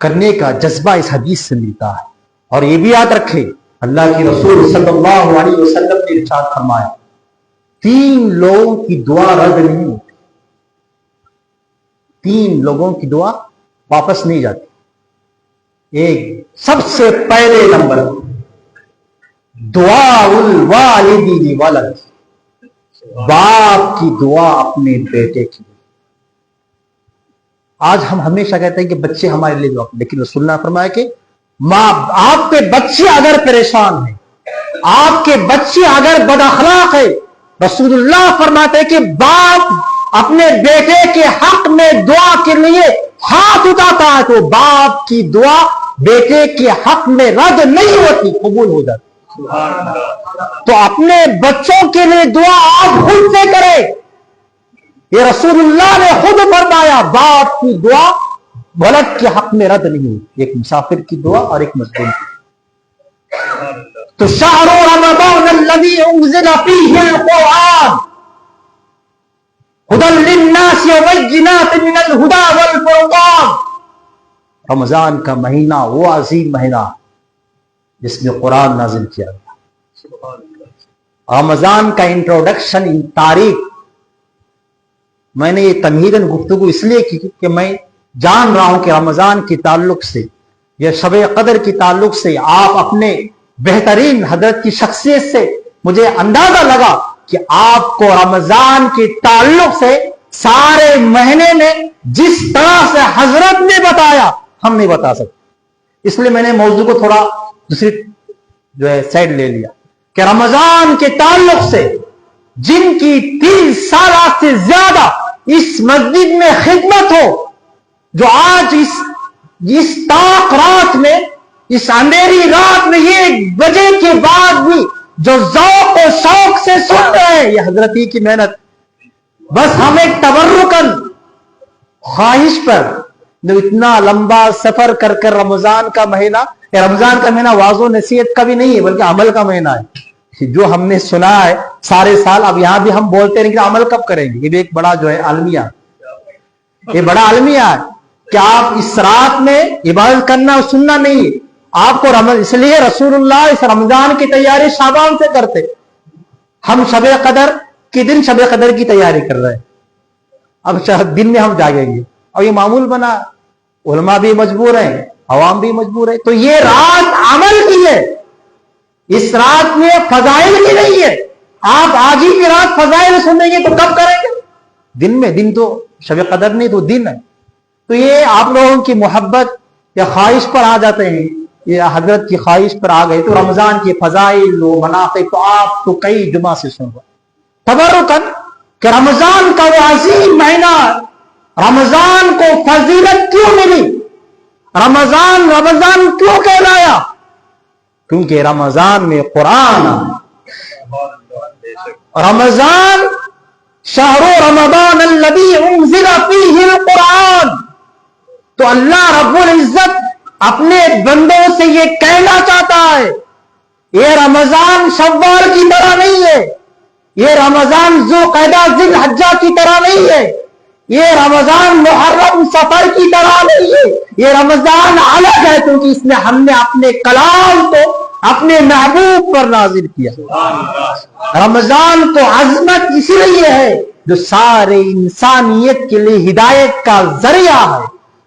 کرنے کا جذبہ اس حدیث سے ملتا ہے. اور یہ بھی یاد رکھے اللہ کے رسول صلی اللہ علیہ وسلم نے ارشاد فرمایا 3 لوگوں کی دعا رد نہیں ہوتی. 3 لوگوں کی دعا واپس نہیں جاتی. ایک سب سے پہلے نمبر دعا الوالد لولد، باپ کی دعا اپنے بیٹے کی. آج ہم ہمیشہ کہتے ہیں کہ بچے ہمارے لیے دعا، لیکن رسول اللہ نے فرمایا کہ ماں آپ کے بچے اگر پریشان ہیں، آپ کے بچے اگر بد اخلاق ہے، رسول اللہ فرماتے ہیں کہ باپ اپنے بیٹے کے حق میں دعا کے لیے ہاتھ اٹھاتا ہے تو باپ کی دعا بیٹے کے حق میں رد نہیں ہوتی، قبول ہو جاتی. تو اپنے بچوں کے لیے دعا آپ خود سے کریں. یہ رسول اللہ نے خود فرمایا باپ کی دعا ولد کے حق میں رد نہیں ہوتی. ایک مسافر کی دعا اور ایک مظلوم کی. تو شہر رمضان الذی انزل فیہ القرآن ھدی للناس وبینات من الھدی والفرقان. رمضان کا مہینہ وہ عظیم مہینہ جس میں قرآن نازل کیا گیا. رمضان کا انٹروڈکشن ان تاریخ میں نے یہ تمہیداً گفتگو اس لیے کی کہ میں جان رہا ہوں کہ رمضان کے تعلق سے یا شب قدر کے تعلق سے آپ اپنے بہترین حضرت کی شخصیت سے مجھے اندازہ لگا کہ آپ کو رمضان کے تعلق سے سارے مہینے میں جس طرح سے حضرت نے بتایا ہم نہیں بتا سکتے. اس لیے میں نے موضوع کو تھوڑا دوسری سائڈ لے لیا کہ رمضان کے تعلق سے جن کی 3 سال سے زیادہ اس مسجد میں خدمت ہو، جو آج اس تاک رات میں، اس اندھیری رات میں 1 بجے کے بعد بھی جو ذوق و شوق سے سن رہے ہیں، یہ حضرت ہی کی محنت. بس ہم ایک تبرکن خواہش پر اتنا لمبا سفر کر کر رمضان کا مہینہ واضح و نصیحت کا بھی نہیں ہے بلکہ عمل کا مہینہ ہے. جو ہم نے سنا ہے سارے سال، اب یہاں بھی ہم بولتے ہیں کہ عمل کب کریں گے. یہ بھی ایک بڑا المیہ، یہ بڑا المیہ ہے کہ آپ اس رات میں عبادت کرنا اور سننا نہیں ہے آپ کو. اس لیے رسول اللہ اس رمضان کی تیاری شعبان سے کرتے. ہم شب قدر کے دن شب قدر کی تیاری کر رہے ہیں. اب دن میں ہم جاگیں گے اور یہ معمول بنا. علماء بھی مجبور ہیں، عوام بھی مجبور ہے. تو یہ رات عمل کی ہے، اس رات میں فضائل کی نہیں ہے. آپ آج ہی کی رات فضائل سنیں گے تو کب کریں گے؟ دن میں. دن تو شب قدر نہیں تو دن ہے. تو یہ آپ لوگوں کی محبت یا خواہش پر آ جاتے ہیں، یہ حضرت کی خواہش پر آ گئے تو رمضان کی فضائل و مناقب تو آپ تو کئی جمعہ سے سن رہے. تبرکن کہ رمضان کا وہ عظیم مہینہ، رمضان کو فضیلت کیوں ملی، رمضان کیوں کہلایا؟ کیونکہ رمضان میں قرآن. رمضان شہر رمضان الذی انزل فیہ القرآن. تو اللہ رب العزت اپنے بندوں سے یہ کہنا چاہتا ہے یہ رمضان شوال کی طرح نہیں ہے، یہ رمضان ذوالقعدہ ذی الحجہ کی طرح نہیں ہے، یہ رمضان محرم سفر کی طرح نہیں ہے. یہ رمضان الگ ہے کیونکہ اس میں ہم نے اپنے کلام کو اپنے محبوب پر نازل کیا. رمضان کو عظمت اسی لیے ہے جو سارے انسانیت کے لیے ہدایت کا ذریعہ ہے،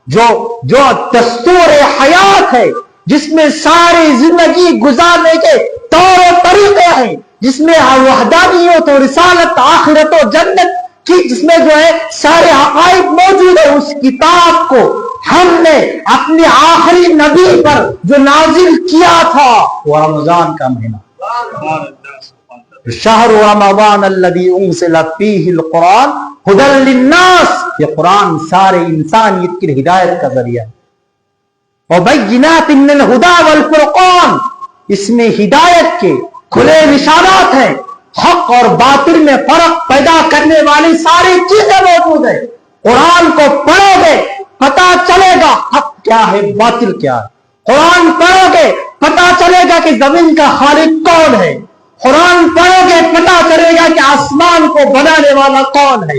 جو دستور حیات ہے، جس میں ساری زندگی گزارنے کے طور و طریقے ہیں، جس میں وحدانیت و رسالت، آخرت و جنت کی جس میں سارے حقائق موجود ہیں. اس کتاب کو ہم نے اپنے آخری نبی پر جو نازل کیا تھا وہ رمضان کا مہینہ. شہر رمضان الذی انزل فیہ القرآن ھدی للناس. یہ قرآن سارے انسانیت کی ہدایت کا ذریعہ ہے. وبینات من الھدی والفرقان. اس میں ہدایت کے کھلے نشانات ہیں، حق اور باطل میں فرق پیدا کرنے والی ساری چیزیں موجود ہیں. قرآن کو پڑھو گے پتا چلے گا حق کیا ہے باطل کیا ہے. قرآن پڑھو گے پتا چلے گا کہ زمین کا خالق کون ہے. قرآن پڑھو گے پتا چلے گا کہ آسمان کو بنانے والا کون ہے.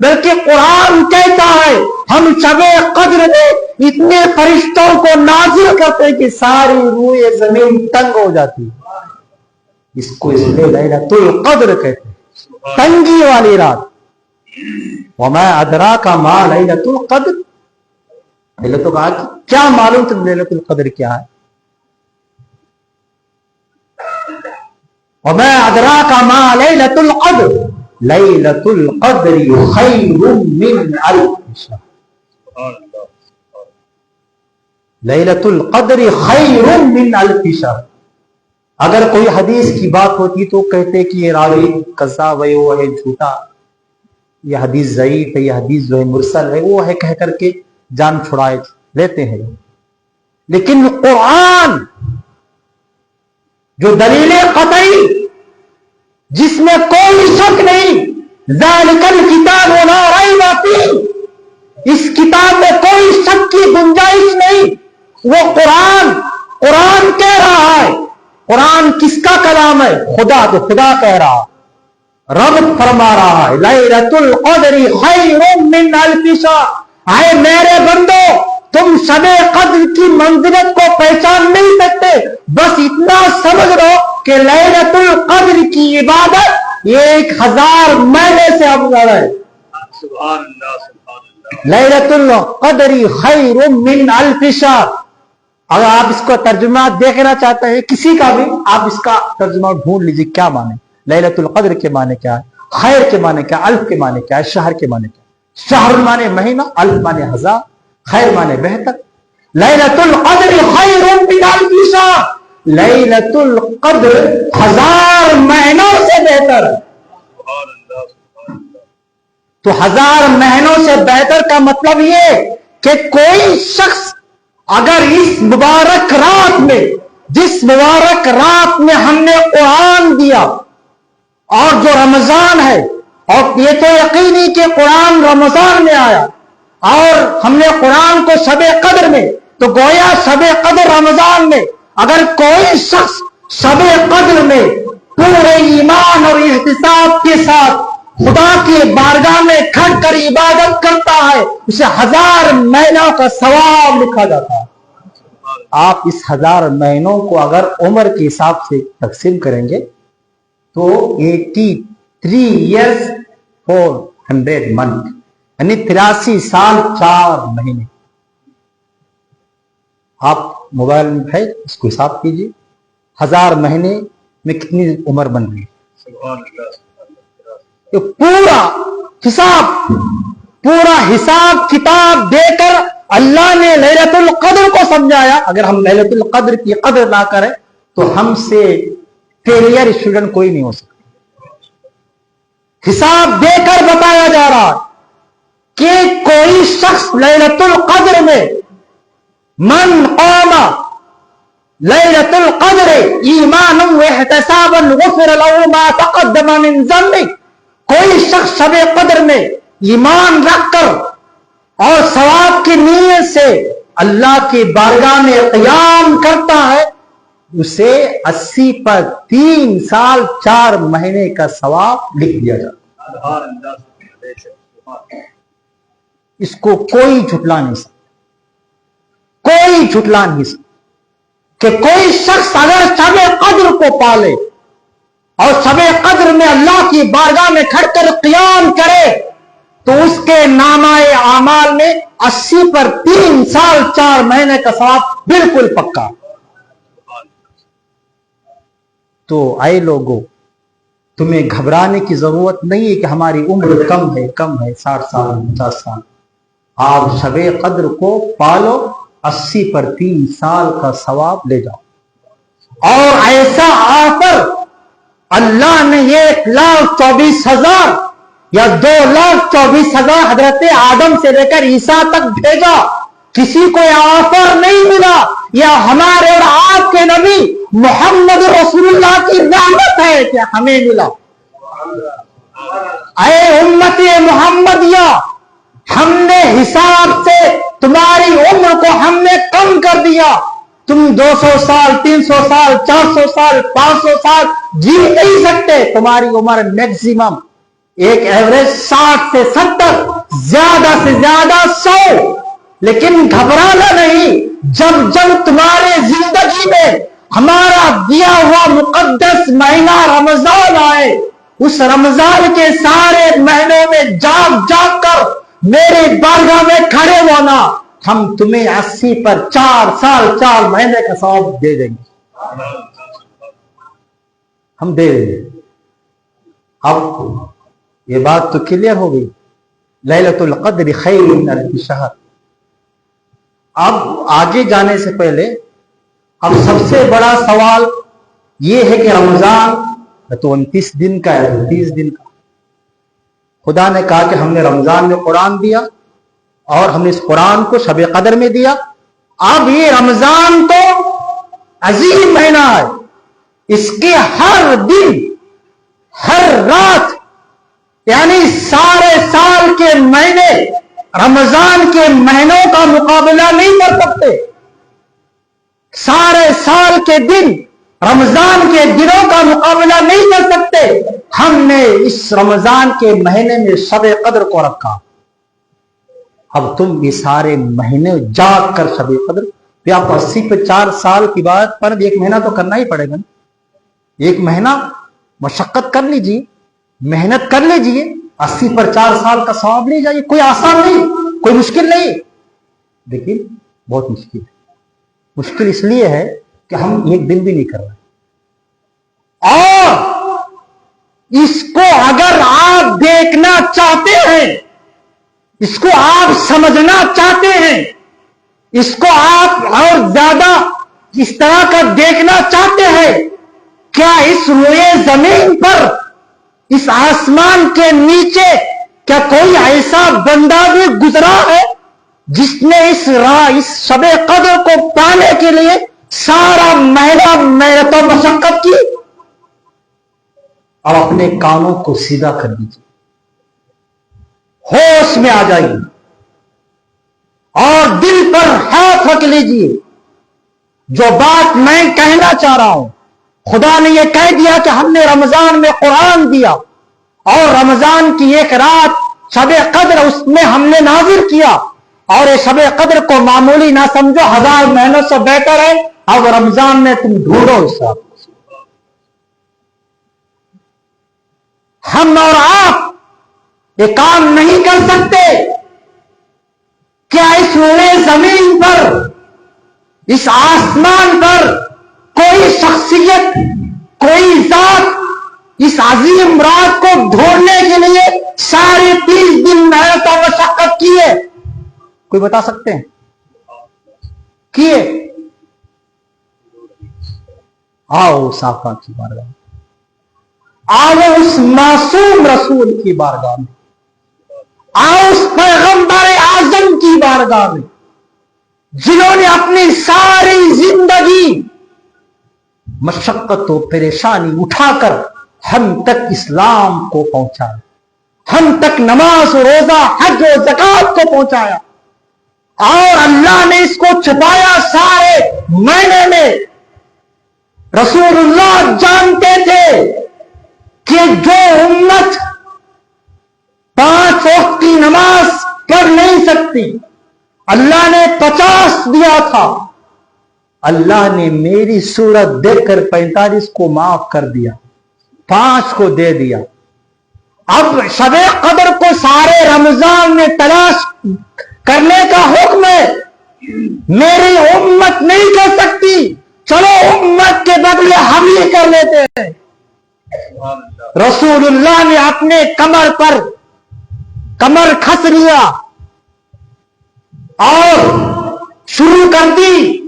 بلکہ قرآن کہتا ہے ہم شب قدر میں اتنے فرشتوں کو نازل کرتے کہ ساری روئے زمین تنگ ہو جاتی ہے. اس کو اس لیے لیلۃ القدر کہتے ہیں، تنگی والی رات. وما ادراک ما لیلۃ القدر، لیلۃ القدر کیا معلوم تم لیلۃ القدر کیا ہے؟ وما ادراک ما لیلۃ القدر لیلۃ القدر خیر من الف شہر. لیلۃ القدر خیر من الف شہر. اگر کوئی حدیث کی بات ہوتی تو کہتے کہ یہ راوی کذاب ہے، وہ ہے جھوٹا، یہ حدیث ضعیف ہے، یہ حدیث جو ہے مرسل ہے، وہ ہے کہہ کر کے جان چھڑائے لیتے ہیں. لیکن قرآن جو دلیل قطعی جس میں کوئی شک نہیں، ذالک الکتاب لا ریب فیہ، اس کتاب میں کوئی شک کی گنجائش نہیں، وہ قرآن کہہ رہا ہے. قرآن کس کا کلام ہے؟ خدا. تو خدا کہہ رہا، رب فرما رہا ہے لیلۃ القدر خیر من الف شہر. اے میرے بندو، تم شب قدر کی منزلت کو پہچان نہیں سکتے، بس اتنا سمجھ لو کہ لیلۃ القدر کی عبادت 1000 مہینے سے افضل ہے. سبحان اللہ سبحان اللہ. لیلۃ القدر خیر من الف شہر. اگر آپ اس کو ترجمہ دیکھنا چاہتے ہیں کسی کا بھی، آپ اس کا ترجمہ ڈھونڈ لیجیے کیا معنی. لیلۃ القدر کے معنی کیا ہے، خیر کے معنی کیا، الف کے معنی کیا ہے، شہر کے معنی کیا. شہر معنی مہینہ، الف معنی 1000، خیر معنی بہتر. لیلۃ القدر خیر من الف شہر. لیلۃ القدر 1000 مہینوں سے بہتر ہے. سبحان اللہ سبحان اللہ. تو 1000 مہینوں سے بہتر کا مطلب یہ کہ کوئی شخص اگر اس مبارک رات میں، جس مبارک رات میں ہم نے قرآن دیا، اور جو رمضان ہے، اور یہ تو یقینی کہ قرآن رمضان میں آیا، اور ہم نے قرآن کو شب قدر میں، تو گویا شب قدر رمضان میں اگر کوئی شخص شب قدر میں پورے ایمان اور احتساب کے ساتھ خدا کی بارگاہ میں کھڑ کر عبادت کرتا ہے، اسے 1000 مہینوں کا ثواب لکھا جاتا ہے. آپ اس 1000 مہینوں کو اگر عمر کے حساب سے تقسیم کریں گے تو 83 years 400 month، یعنی 83 سال 4 مہینے. آپ موبائل میں ہے، اس کو حساب کیجیے 1000 مہینے میں کتنی عمر بن گئی. سبحان اللہ سبحان اللہ. تو پورا حساب کتاب دے کر اللہ نے لیلۃ القدر کو سمجھایا. اگر ہم لیلۃ القدر کی قدر نہ کریں تو ہم سے فیلئر اسٹوڈنٹ کوئی نہیں ہو سکتا. حساب دے کر بتایا جا رہا کہ کوئی شخص لیلۃ القدر میں من قام لیلۃ القدر ایمانا واحتسابا غفر له ما تقدم من ذنبه. کوئی شخص شب قدر میں ایمان رکھ کر اور ثواب کی نیت سے اللہ کی بارگاہ میں قیام کرتا ہے، اسے 80 پر 3 سال 4 مہینے کا ثواب لکھ دیا جاتا. سبحان اللہ سبحان اللہ. اس کو کوئی جھٹلا نہیں سکتا، کوئی جھٹلا نہیں سکتا کہ کوئی شخص اگر شب قدر کو پالے اور شب قدر میں اللہ کی بارگاہ میں کھڑ کر قیام کرے تو اس کے نامہ اعمال میں 80 پر 3 سال 4 مہینے کا ثواب بالکل پکا. تو اے لوگوں، تمہیں گھبرانے کی ضرورت نہیں ہے کہ ہماری عمر کم ہے 60 سال 50 سال. آپ شب قدر کو پالو، 80 پر 3 سال کا ثواب لے جاؤ. اور ایسا آفر اللہ نے 1,24,000 یا 2,24,000 حضرت آدم سے لے کر عیسیٰ تک بھیجا. کسی کو یہ آفر نہیں ملا. یہ ہمارے اور آپ کے نبی محمد رسول اللہ کی رحمت ہے کہ ہمیں ملا. اے امت محمدیہ، ہم نے حساب سے تمہاری عمر کو ہم نے کم کر دیا. تم 200 سال 300 سال 400 سال 500 سال جی نہیں سکتے. تمہاری عمر میکسیمم ایک ایوریج 60 سے 70, زیادہ سے زیادہ 100. لیکن گھبرانا نہیں. جب جب تمہارے زندگی میں ہمارا دیا ہوا مقدس مہینہ رمضان آئے, اس رمضان کے سارے مہینوں میں جاگ جاگ کر میرے بارگاہ میں کھڑے ہونا, ہم تمہیں 80 پر 4 سال 4 مہینے کا ثواب دے دیں گے. ہم دے دیں گے. اب یہ بات تو کلیئر ہو گئی. لیلۃ القدر خیر من الف شہر. اب آگے جانے سے پہلے اب سب سے بڑا سوال یہ ہے کہ رمضان تو 29 دن کا ہے, 30 دن کا. خدا نے کہا کہ ہم نے رمضان میں قرآن دیا اور ہم نے اس قرآن کو شب قدر میں دیا. اب یہ رمضان تو عظیم مہینہ ہے, اس کے ہر دن ہر رات یعنی سارے سال کے مہینے رمضان کے مہینوں کا مقابلہ نہیں کر سکتے. سارے سال کے دن رمضان کے دنوں کا مقابلہ نہیں کر سکتے. ہم نے اس رمضان کے مہینے میں شب قدر کو رکھا. اب تم یہ سارے مہینے جاگ کر شب قدر پہ آپ 80 پہ 4 سال کی بات پر 1 مہینہ تو کرنا ہی پڑے گا. 1 مہینہ مشقت کر لیجیے, محنت کر لیجیے, 80 پر 4 سال کا ثواب لے جائیے. کوئی آسان نہیں, کوئی مشکل نہیں. دیکھیے بہت مشکل ہے. مشکل اس لیے ہے کہ ہم 1 دن بھی نہیں کر رہے. اور اس کو اگر آپ دیکھنا چاہتے ہیں, اس کو آپ سمجھنا چاہتے ہیں, اس کو آپ اور زیادہ اس طرح کا دیکھنا چاہتے ہیں, کیا اس روئے زمین پر اس آسمان کے نیچے کیا کوئی ایسا بندہ بھی گزرا ہے جس نے اس شب قدر کو پانے کے لیے سارا مہینہ محنت و مشقت کی؟ اب اپنے کانوں کو سیدھا کر دیجیے, ہوش میں آ جائیے اور دل پر ہاتھ رکھ لیجیے. جو بات میں کہنا چاہ رہا ہوں, خدا نے یہ کہہ دیا کہ ہم نے رمضان میں قرآن دیا اور رمضان کی 1 رات شب قدر اس میں ہم نے نازل کیا, اور یہ شب قدر کو معمولی نہ سمجھو, 1000 مہینوں سے بہتر ہے. اب رمضان میں تم ڈھونڈو حساب. ہم اور آپ یہ کام نہیں کر سکتے. کیا اس روئے زمین پر, اس آسمان پر کوئی شخصیت, کوئی ذات اس عظیم رات کو ڈھونڈنے کے لیے 30 دن محنت و مشقت کی ہے؟ کوئی بتا سکتے ہیں کیے؟ آؤ صافہ کی بارگاہ میں, آؤ اس معصوم رسول کی بارگاہ میں, آؤ اس پیغمبر اعظم کی بارگاہ میں, جنہوں نے اپنی ساری زندگی مشقت و پریشانی اٹھا کر ہم تک اسلام کو پہنچایا, ہم تک نماز و روزہ حج و زکات کو پہنچایا, اور اللہ نے اس کو چھپایا سارے مہینے میں. رسول اللہ جانتے تھے کہ جو امت 5 وقت کی نماز پڑھ نہیں سکتی, اللہ نے 50 دیا تھا, اللہ نے میری صورت دیکھ کر 45 کو معاف کر دیا, 5 کو دے دیا. اب شب قدر کو سارے رمضان میں تلاش کرنے کا حکم ہے. میری امت نہیں کر سکتی, چلو امت کے بدلے ہم ہی کر لیتے ہیں. رسول اللہ نے اپنے کمر پر کمر کھس لیا اور شروع کر دی,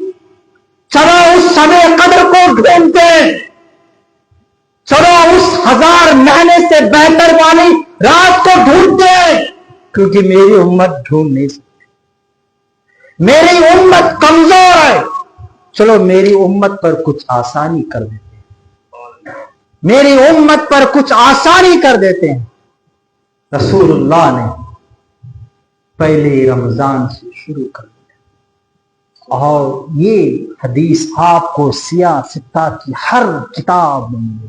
چلو اس شب قدر کو ڈھونڈتے ہیں, چلو اس 1000 مہینے سے بہتر والی رات کو ڈھونڈتے ہیں, کیونکہ میری امت ڈھونڈ نہیں سکتی. میری امت کمزور ہے, چلو میری امت پر کچھ آسانی کر دیتے ہیں, میری امت پر کچھ آسانی کر دیتے ہیں. رسول اللہ نے پہلے رمضان سے شروع کر دیا, اور یہ حدیث آپ کو سیاہ سکہ کی ہر کتاب میں ملے.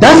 10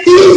30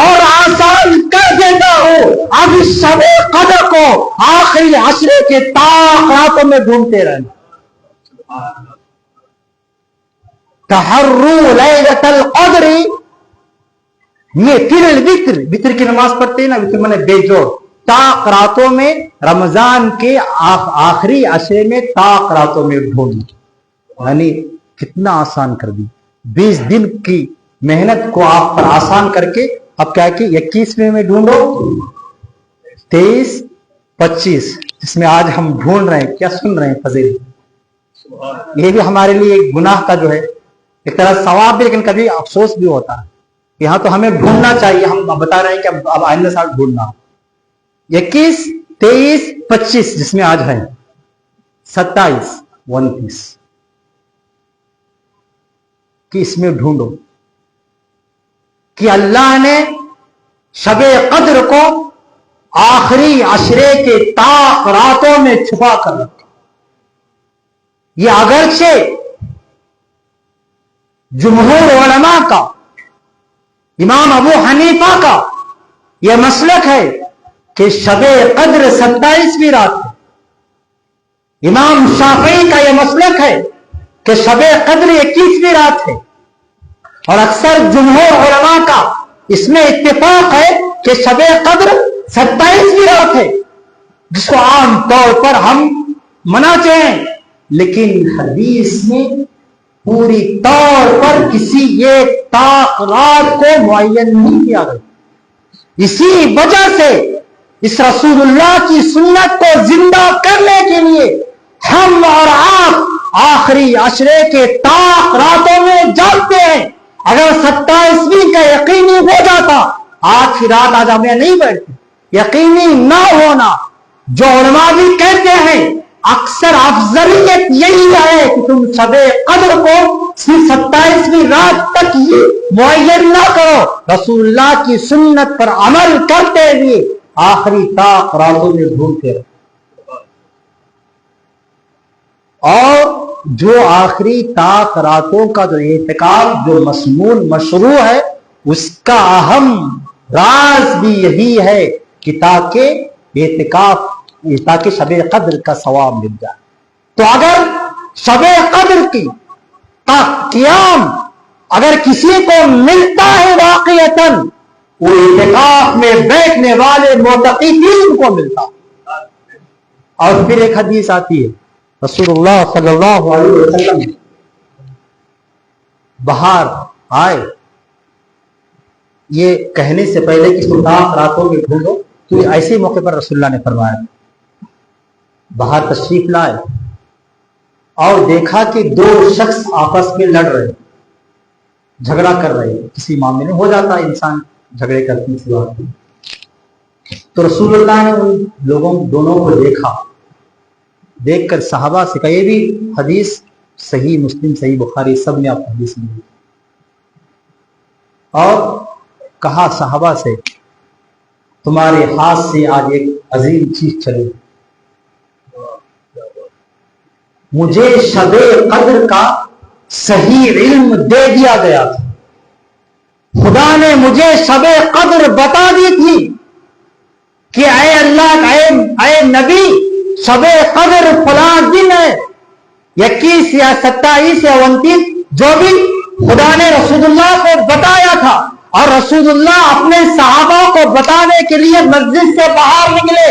اور آسان کر دیتا ہوں. اب اس شب قدر کو آخری عشرے کے طاق راتوں میں ڈھونڈتے رہنا. تحروا لیلۃ القدر، یہ پھر الوتر، وتر کی نماز پڑھتے ہیں نا، وتر میں بے جوڑ، طاق راتوں میں رمضان کے آخری عشرے میں طاق راتوں میں ڈھونڈنا. یعنی کتنا آسان کر دی. 20 دن کی محنت کو آپ پر آسان کر کے اب کیا کہ 21ویں میں ڈھونڈو، 23 25 جس میں آج ہم ڈھونڈ رہے ہیں. کیا سن رہے ہیں فضیل؟ یہ بھی ہمارے لیے ایک گناہ کا جو ہے ایک طرح ثواب بھی، لیکن کبھی افسوس بھی ہوتا ہے. یہاں تو ہمیں ڈھونڈنا چاہیے، ہم بتا رہے ہیں کہ اب آئندہ سال ڈھونڈنا. 21 23 25 جس میں آج ہے 27 29 کہ اس میں ڈھونڈو کہ اللہ نے شب قدر کو آخری عشرے کے طاق راتوں میں چھپا کر رکھا. یہ اگرچہ جمہور علماء کا، امام ابو حنیفہ کا یہ مسلک ہے کہ شب قدر 27ویں رات ہے. امام شافعی کا یہ مسلک ہے کہ شب قدر 21ویں رات ہے. اور اکثر جمہور علماء کا اس میں اتفاق ہے کہ شب قدر 27ویں رات ہے، جس کو عام طور پر ہم مناتے ہیں. لیکن حدیث میں پوری طور پر کسی ایک طاق رات کو معین نہیں کیا گیا. اسی وجہ سے اس رسول اللہ کی سنت کو زندہ کرنے کے لیے ہم اور آپ آخری عشرے کے طاق راتوں میں جاگتے ہیں. اگر 27ویں کا یقینی ہو جاتا، آج کی رات آج ہمیں نہیں بیٹھتی. یقینی نہ ہونا، جو علماء بھی کہتے ہیں اکثر افضلیت یہی ہے کہ تم شب قدر کو صرف 27ویں رات تک ہی معین نہ کرو، رسول اللہ کی سنت پر عمل کرتے ہوئے آخری طاق راتوں میں ڈھونڈتے رہو. اور جو آخری طاق راتوں کا جو اعتکاف جو مسنون مشروع ہے، اس کا اہم راز بھی یہی ہے کہ تاکہ شب قدر کا ثواب مل جائے. تو اگر شب قدر کی قیام اگر کسی کو ملتا ہے واقعتاً، وہ اعتکاف میں بیٹھنے والے معتکفین کو ملتا. اور پھر ایک حدیث آتی ہے، رسول اللہ صلی اللہ علیہ وسلم باہر آئے، یہ کہنے سے پہلے کہ طاق راتوں میں ڈھونڈو، تو ایسے موقع پر رسول اللہ نے فرمایا، باہر تشریف لائے اور دیکھا کہ 2 شخص آپس میں لڑ رہے، جھگڑا کر رہے. کسی معاملے میں ہو جاتا ہے انسان جھگڑے کرتے ہیں. تو رسول اللہ نے ان لوگوں دونوں کو دیکھا، دیکھ کر صحابہ سے کہا، یہ بھی حدیث صحیح مسلم صحیح بخاری سب میں آپ حدیث ملی، اور کہا صحابہ سے تمہارے ہاتھ سے آج ایک عظیم چیز چلی. مجھے شب قدر کا صحیح علم دے دیا گیا تھا، خدا نے مجھے شب قدر بتا دی تھی کہ اے اللہ اے نبی، شب قدر فلاں دن ہے، 21 یا 27 یا 29، جو بھی خدا نے رسول اللہ کو بتایا تھا. اور رسول اللہ اپنے صحابہ کو بتانے کے لیے مسجد سے باہر نکلے،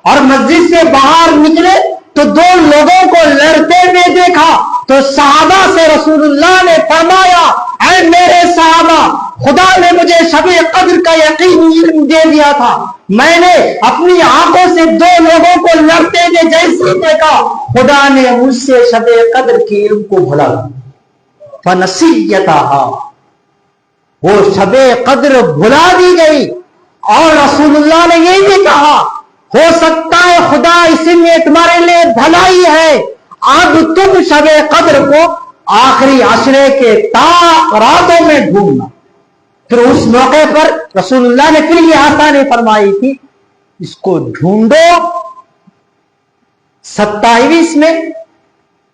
اور مسجد سے باہر نکلے تو 2 لوگوں کو لڑتے ہوئے دیکھا. تو صحابہ سے رسول اللہ نے فرمایا، اے میرے صحابہ، خدا نے مجھے شب قدر کا یقینی علم دے دیا تھا. میں نے اپنی آنکھوں سے 2 لوگوں کو لڑتے ہوئے جیسے دیکھا، خدا نے مجھ سے شب قدر کے علم کو بھلا دیا. فنسیتها، وہ شب قدر بھلا دی گئی. اور رسول اللہ نے یہ بھی کہا، ہو سکتا ہے خدا اسی میں تمہارے لیے بھلائی ہے، اب تم شب قدر کو آخری عشرے کے طاق راتوں میں ڈھونڈنا. پھر اس موقع پر رسول اللہ نے پھر یہ آسانی فرمائی تھی، اس کو ڈھونڈو 27 میں،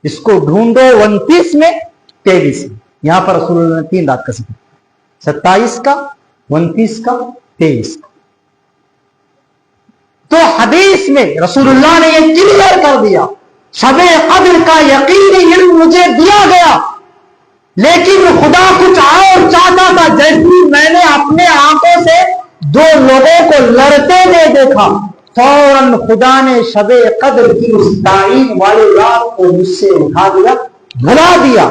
اس کو ڈھونڈو 29 میں، 23 میں. یہاں پر رسول اللہ نے 3 رات کا ذکر. 27 کا, 29 کا, 23 کا. تو حدیث میں رسول اللہ نے یہ کلیئر کر دیا شب قدر کا یقینی علم مجھے دیا گیا، لیکن خدا کچھ اور چاہتا تھا. جیسے میں نے اپنے آنکھوں سے 2 لوگوں کو لڑتے ہوئے دیکھا، فوراً خدا نے شب قدر کی اس تعین والے رات کو مجھ سے اٹھا دیا، بھلا دیا.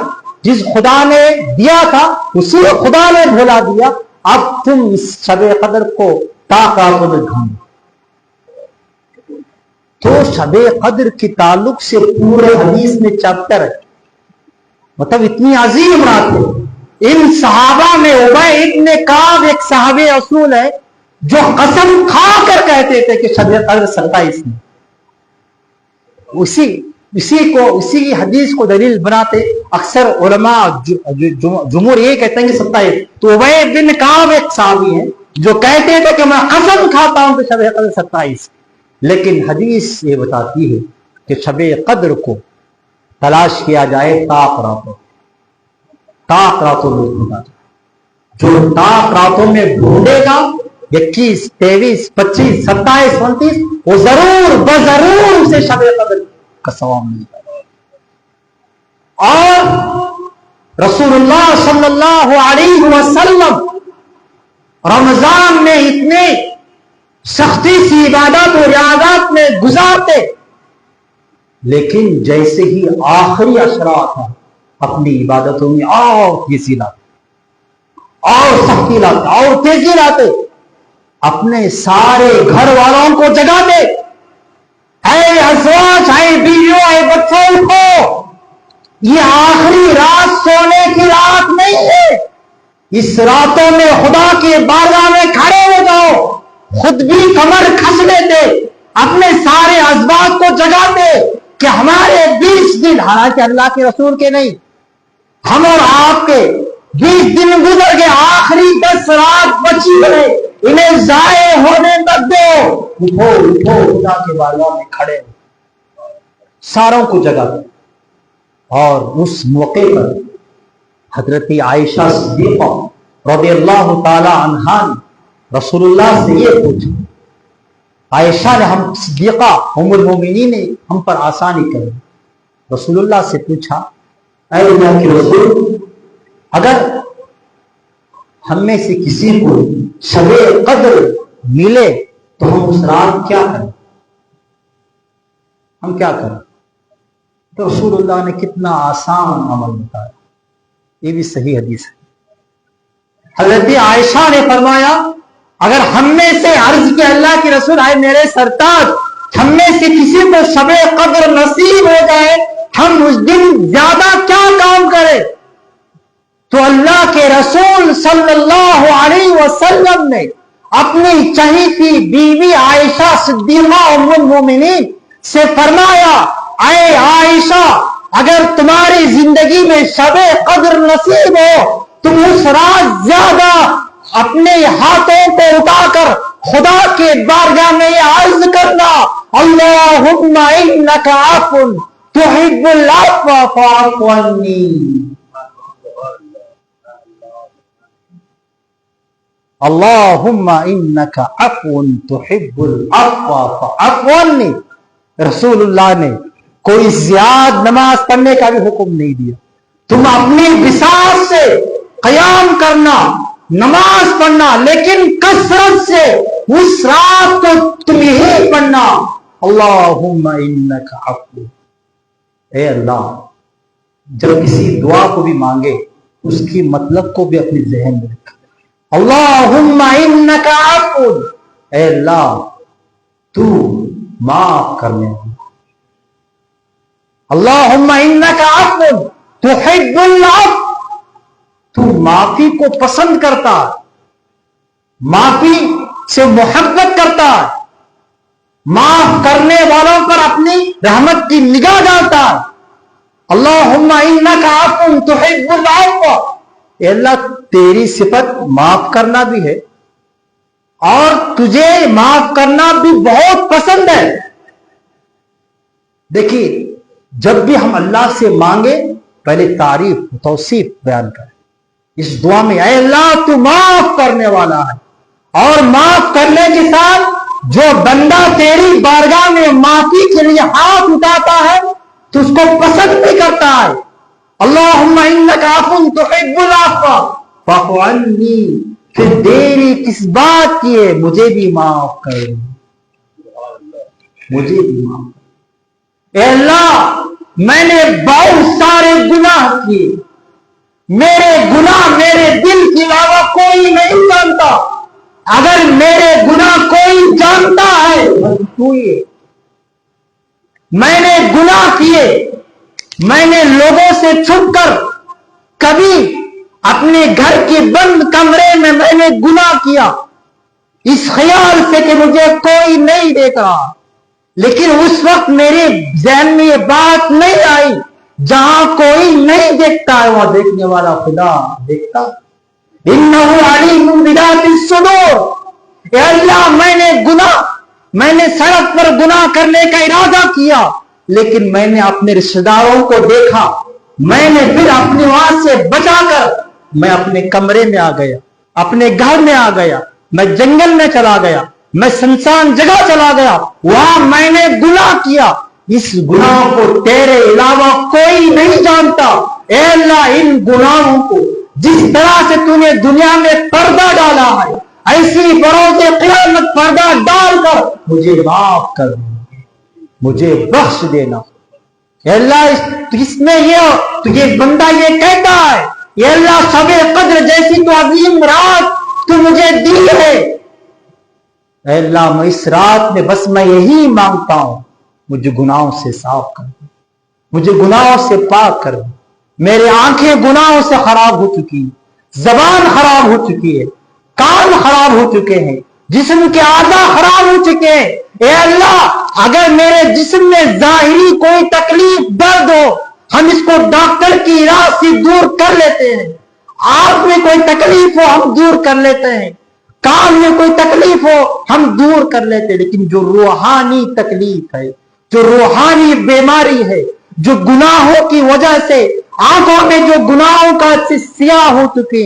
جس خدا نے دیا تھا اسی خدا نے بھلا دیا. اب تم اس شب قدر کو طاقتوں میں ڈھونڈو. تو شب قدر کے تعلق سے پورے حدیث میں چیپٹر ہے، مطلب اتنی عظیم رات ہے. ان صحابہ میں ابی ابن کعب ایک صحابی رسول ہے جو قسم کھا کر کہتے تھے کہ شب قدر 27 میں. اسی حدیث کو دلیل بناتے اکثر علماء جمہور یہ کہتے ہیں کہ 27. تو ابی بن کعب ایک صحابی ہے جو کہتے تھے کہ میں قسم کھاتا ہوں کہ شب قدر 27. لیکن حدیث یہ بتاتی ہے کہ شب قدر کو تلاش کیا جائے طاق راتوں میں ڈھونڈا جائے. جو طاق راتوں میں ڈھونڈے گا 21, 23, 25, 27, 29 وہ ضرور اسے شب قدر کا ثواب ملتا ہے. اور رسول اللہ صلی اللہ علیہ وسلم رمضان میں اتنے سختی سی عبادت اور ریاضات میں گزارتے، لیکن جیسے ہی آخری اشرات ہیں اپنی عبادتوں میں اور تیزی لاتے، اور سختی لاتے، اور تیزی لاتے. اپنے سارے گھر والوں کو جگاتے، اے ازواج، اے بیویوں، اے بچوں کو، یہ آخری رات سونے کی رات نہیں ہے. اس راتوں میں خدا کے بارگاہ میں کھڑے ہو جاؤ. خود بھی کمر کھس لیتے، اپنے سارے ازواج کو جگاتے کہ ہمارے 20 دن، حالانکہ اللہ کے رسول کے نہیں، ہم اور آپ کے 20 دن گزر گئے، آخری 10 رات بچی ہے، انہیں ضائع ہونے مت دو. اٹھو خدا کے بارگاہ میں کھڑے ہو، ساروں کو جگاتے. اور اس موقع پر حضرت عائشہ صدیقہ رضی اللہ تعالی عنہا نے رسول اللہ سے یہ پوچھا. عائشہ نے ہم صدیقہ ام المومنین نے ہم پر آسانی کری. رسول اللہ سے پوچھا، اے اللہ کے رسول، اگر ہم میں سے کسی کو شب قدر ملے تو ہم اس رات کیا کریں؟ ہم کیا کریں؟ تو رسول اللہ نے کتنا آسان عمل بتایا. یہ بھی صحیح حدیث ہے. حضرت عائشہ نے فرمایا، اگر ہم میں سے عرض کیا اللہ کے رسول، آئے میرے سرتاج، ہم میں سے کسی کو شب قدر نصیب ہو جائے، ہم اس دن زیادہ کیا کام کریں؟ تو اللہ کے رسول صلی اللہ علیہ وسلم نے اپنی چہیتی بیوی عائشہ صدیقہ ام المومنین سے فرمایا، اے عائشہ، اگر تمہاری زندگی میں شب قدر نصیب ہو، تم اس رات زیادہ اپنے ہاتھوں کو اٹھا کر خدا کے بارگاہ میں یہ عرض کرنا، اللہم انک عفو تحب العفو فاعف عنی. اللہم انک عفو تحب العفو فاعف عنی. رسول اللہ نے کوئی زیادہ نماز پڑھنے کا بھی حکم نہیں دیا. تم اپنی بساط سے قیام کرنا، نماز پڑھنا، لیکن کثرت سے اس رات کو تم ہی پڑھنا. اللہم انک عفو. اے اللہ، جب کسی دعا کو بھی مانگے اس کی مطلب کو بھی اپنے ذہن میں رکھا. اللہم انک عفو. اے اللہ، تو معاف کرنے والا. اللہم انک عفو تحب العفو. تو معافی کو پسند کرتا ہے، معافی سے محبت کرتا ہے، معاف کرنے والوں پر اپنی رحمت کی نگاہ ڈالتا ہے. اللہم انک عفو تحب العفو. اے اللہ، تیری صفت معاف کرنا بھی ہے اور تجھے معاف کرنا بھی بہت پسند ہے. دیکھیے، جب بھی ہم اللہ سے مانگے پہلے تعریف توصیف بیان کریں. اس دعا میں اے اللہ تو معاف کرنے والا ہے، اور معاف کرنے کے ساتھ جو بندہ تیری بارگاہ میں معافی کے لیے ہاتھ اٹھاتا ہے تو اس کو پسند بھی کرتا ہے۔ اللہم انک عفو تحب العفو فاعف عنی، پھر دیری کس بات کی ہے، مجھے بھی معاف کر، مجھے بھی معاف کر۔ اے اللہ میں نے بہت سارے گناہ کیے، میرے گناہ میرے دل کے علاوہ کوئی نہیں جانتا، اگر میرے گناہ کوئی جانتا ہے تو یہ، میں نے گناہ کیے، میں نے لوگوں سے چھپ کر کبھی اپنے گھر کے بند کمرے میں نے گناہ کیا اس خیال سے کہ مجھے کوئی نہیں دیکھ رہا، لیکن اس وقت میرے ذہن میں یہ بات نہیں آئی جہاں کوئی نہیں دیکھتا ہے وہاں دیکھنے والا خدا دیکھتا۔ انہ علیم بذات الصدور، اے اللہ میں نے سڑک پر گناہ کرنے کا ارادہ کیا، لیکن میں نے اپنے رشتہ داروں کو دیکھا، میں نے پھر اپنے وہاں سے بچا کر میں اپنے کمرے میں آ گیا، اپنے گھر میں آ گیا، میں جنگل میں چلا گیا، میں سنسان جگہ چلا گیا، وہاں میں نے گناہ کیا، اس گناہ کو تیرے علاوہ کوئی نہیں جانتا۔ اے اللہ ان گناہوں کو جس طرح سے تو نے دنیا میں پردہ ڈالا ہے ایسی بروز قیامت پردہ ڈال کر مجھے معاف کر دینا، مجھے بخش دینا۔ اے اللہ اس میں یہ بندہ یہ کہتا ہے اے اللہ شب قدر جیسی تو عظیم رات تو مجھے دی ہے، اے اللہ میں اس رات میں بس میں یہی مانگتا ہوں مجھے گناہوں سے صاف کر دے، مجھے گناہوں سے پاک کر دے، میرے آنکھیں گناہوں سے خراب ہو چکی ہیں، زبان خراب ہو چکی ہے، کان خراب ہو چکے ہیں، جسم کے اعضاء خراب ہو چکے ہیں۔ اے اللہ اگر میرے جسم میں ظاہری کوئی تکلیف درد ہو ہم اس کو ڈاکٹر کی علاج سے دور کر لیتے ہیں، آنکھ میں کوئی تکلیف ہو ہم دور کر لیتے ہیں، کان میں کوئی تکلیف ہو ہم دور کر لیتے ہیں، لیکن جو روحانی تکلیف ہے، جو روحانی بیماری ہے، جو گناہوں کی وجہ سے آنکھوں میں جو گناہوں کا سیاہ ہو چکے،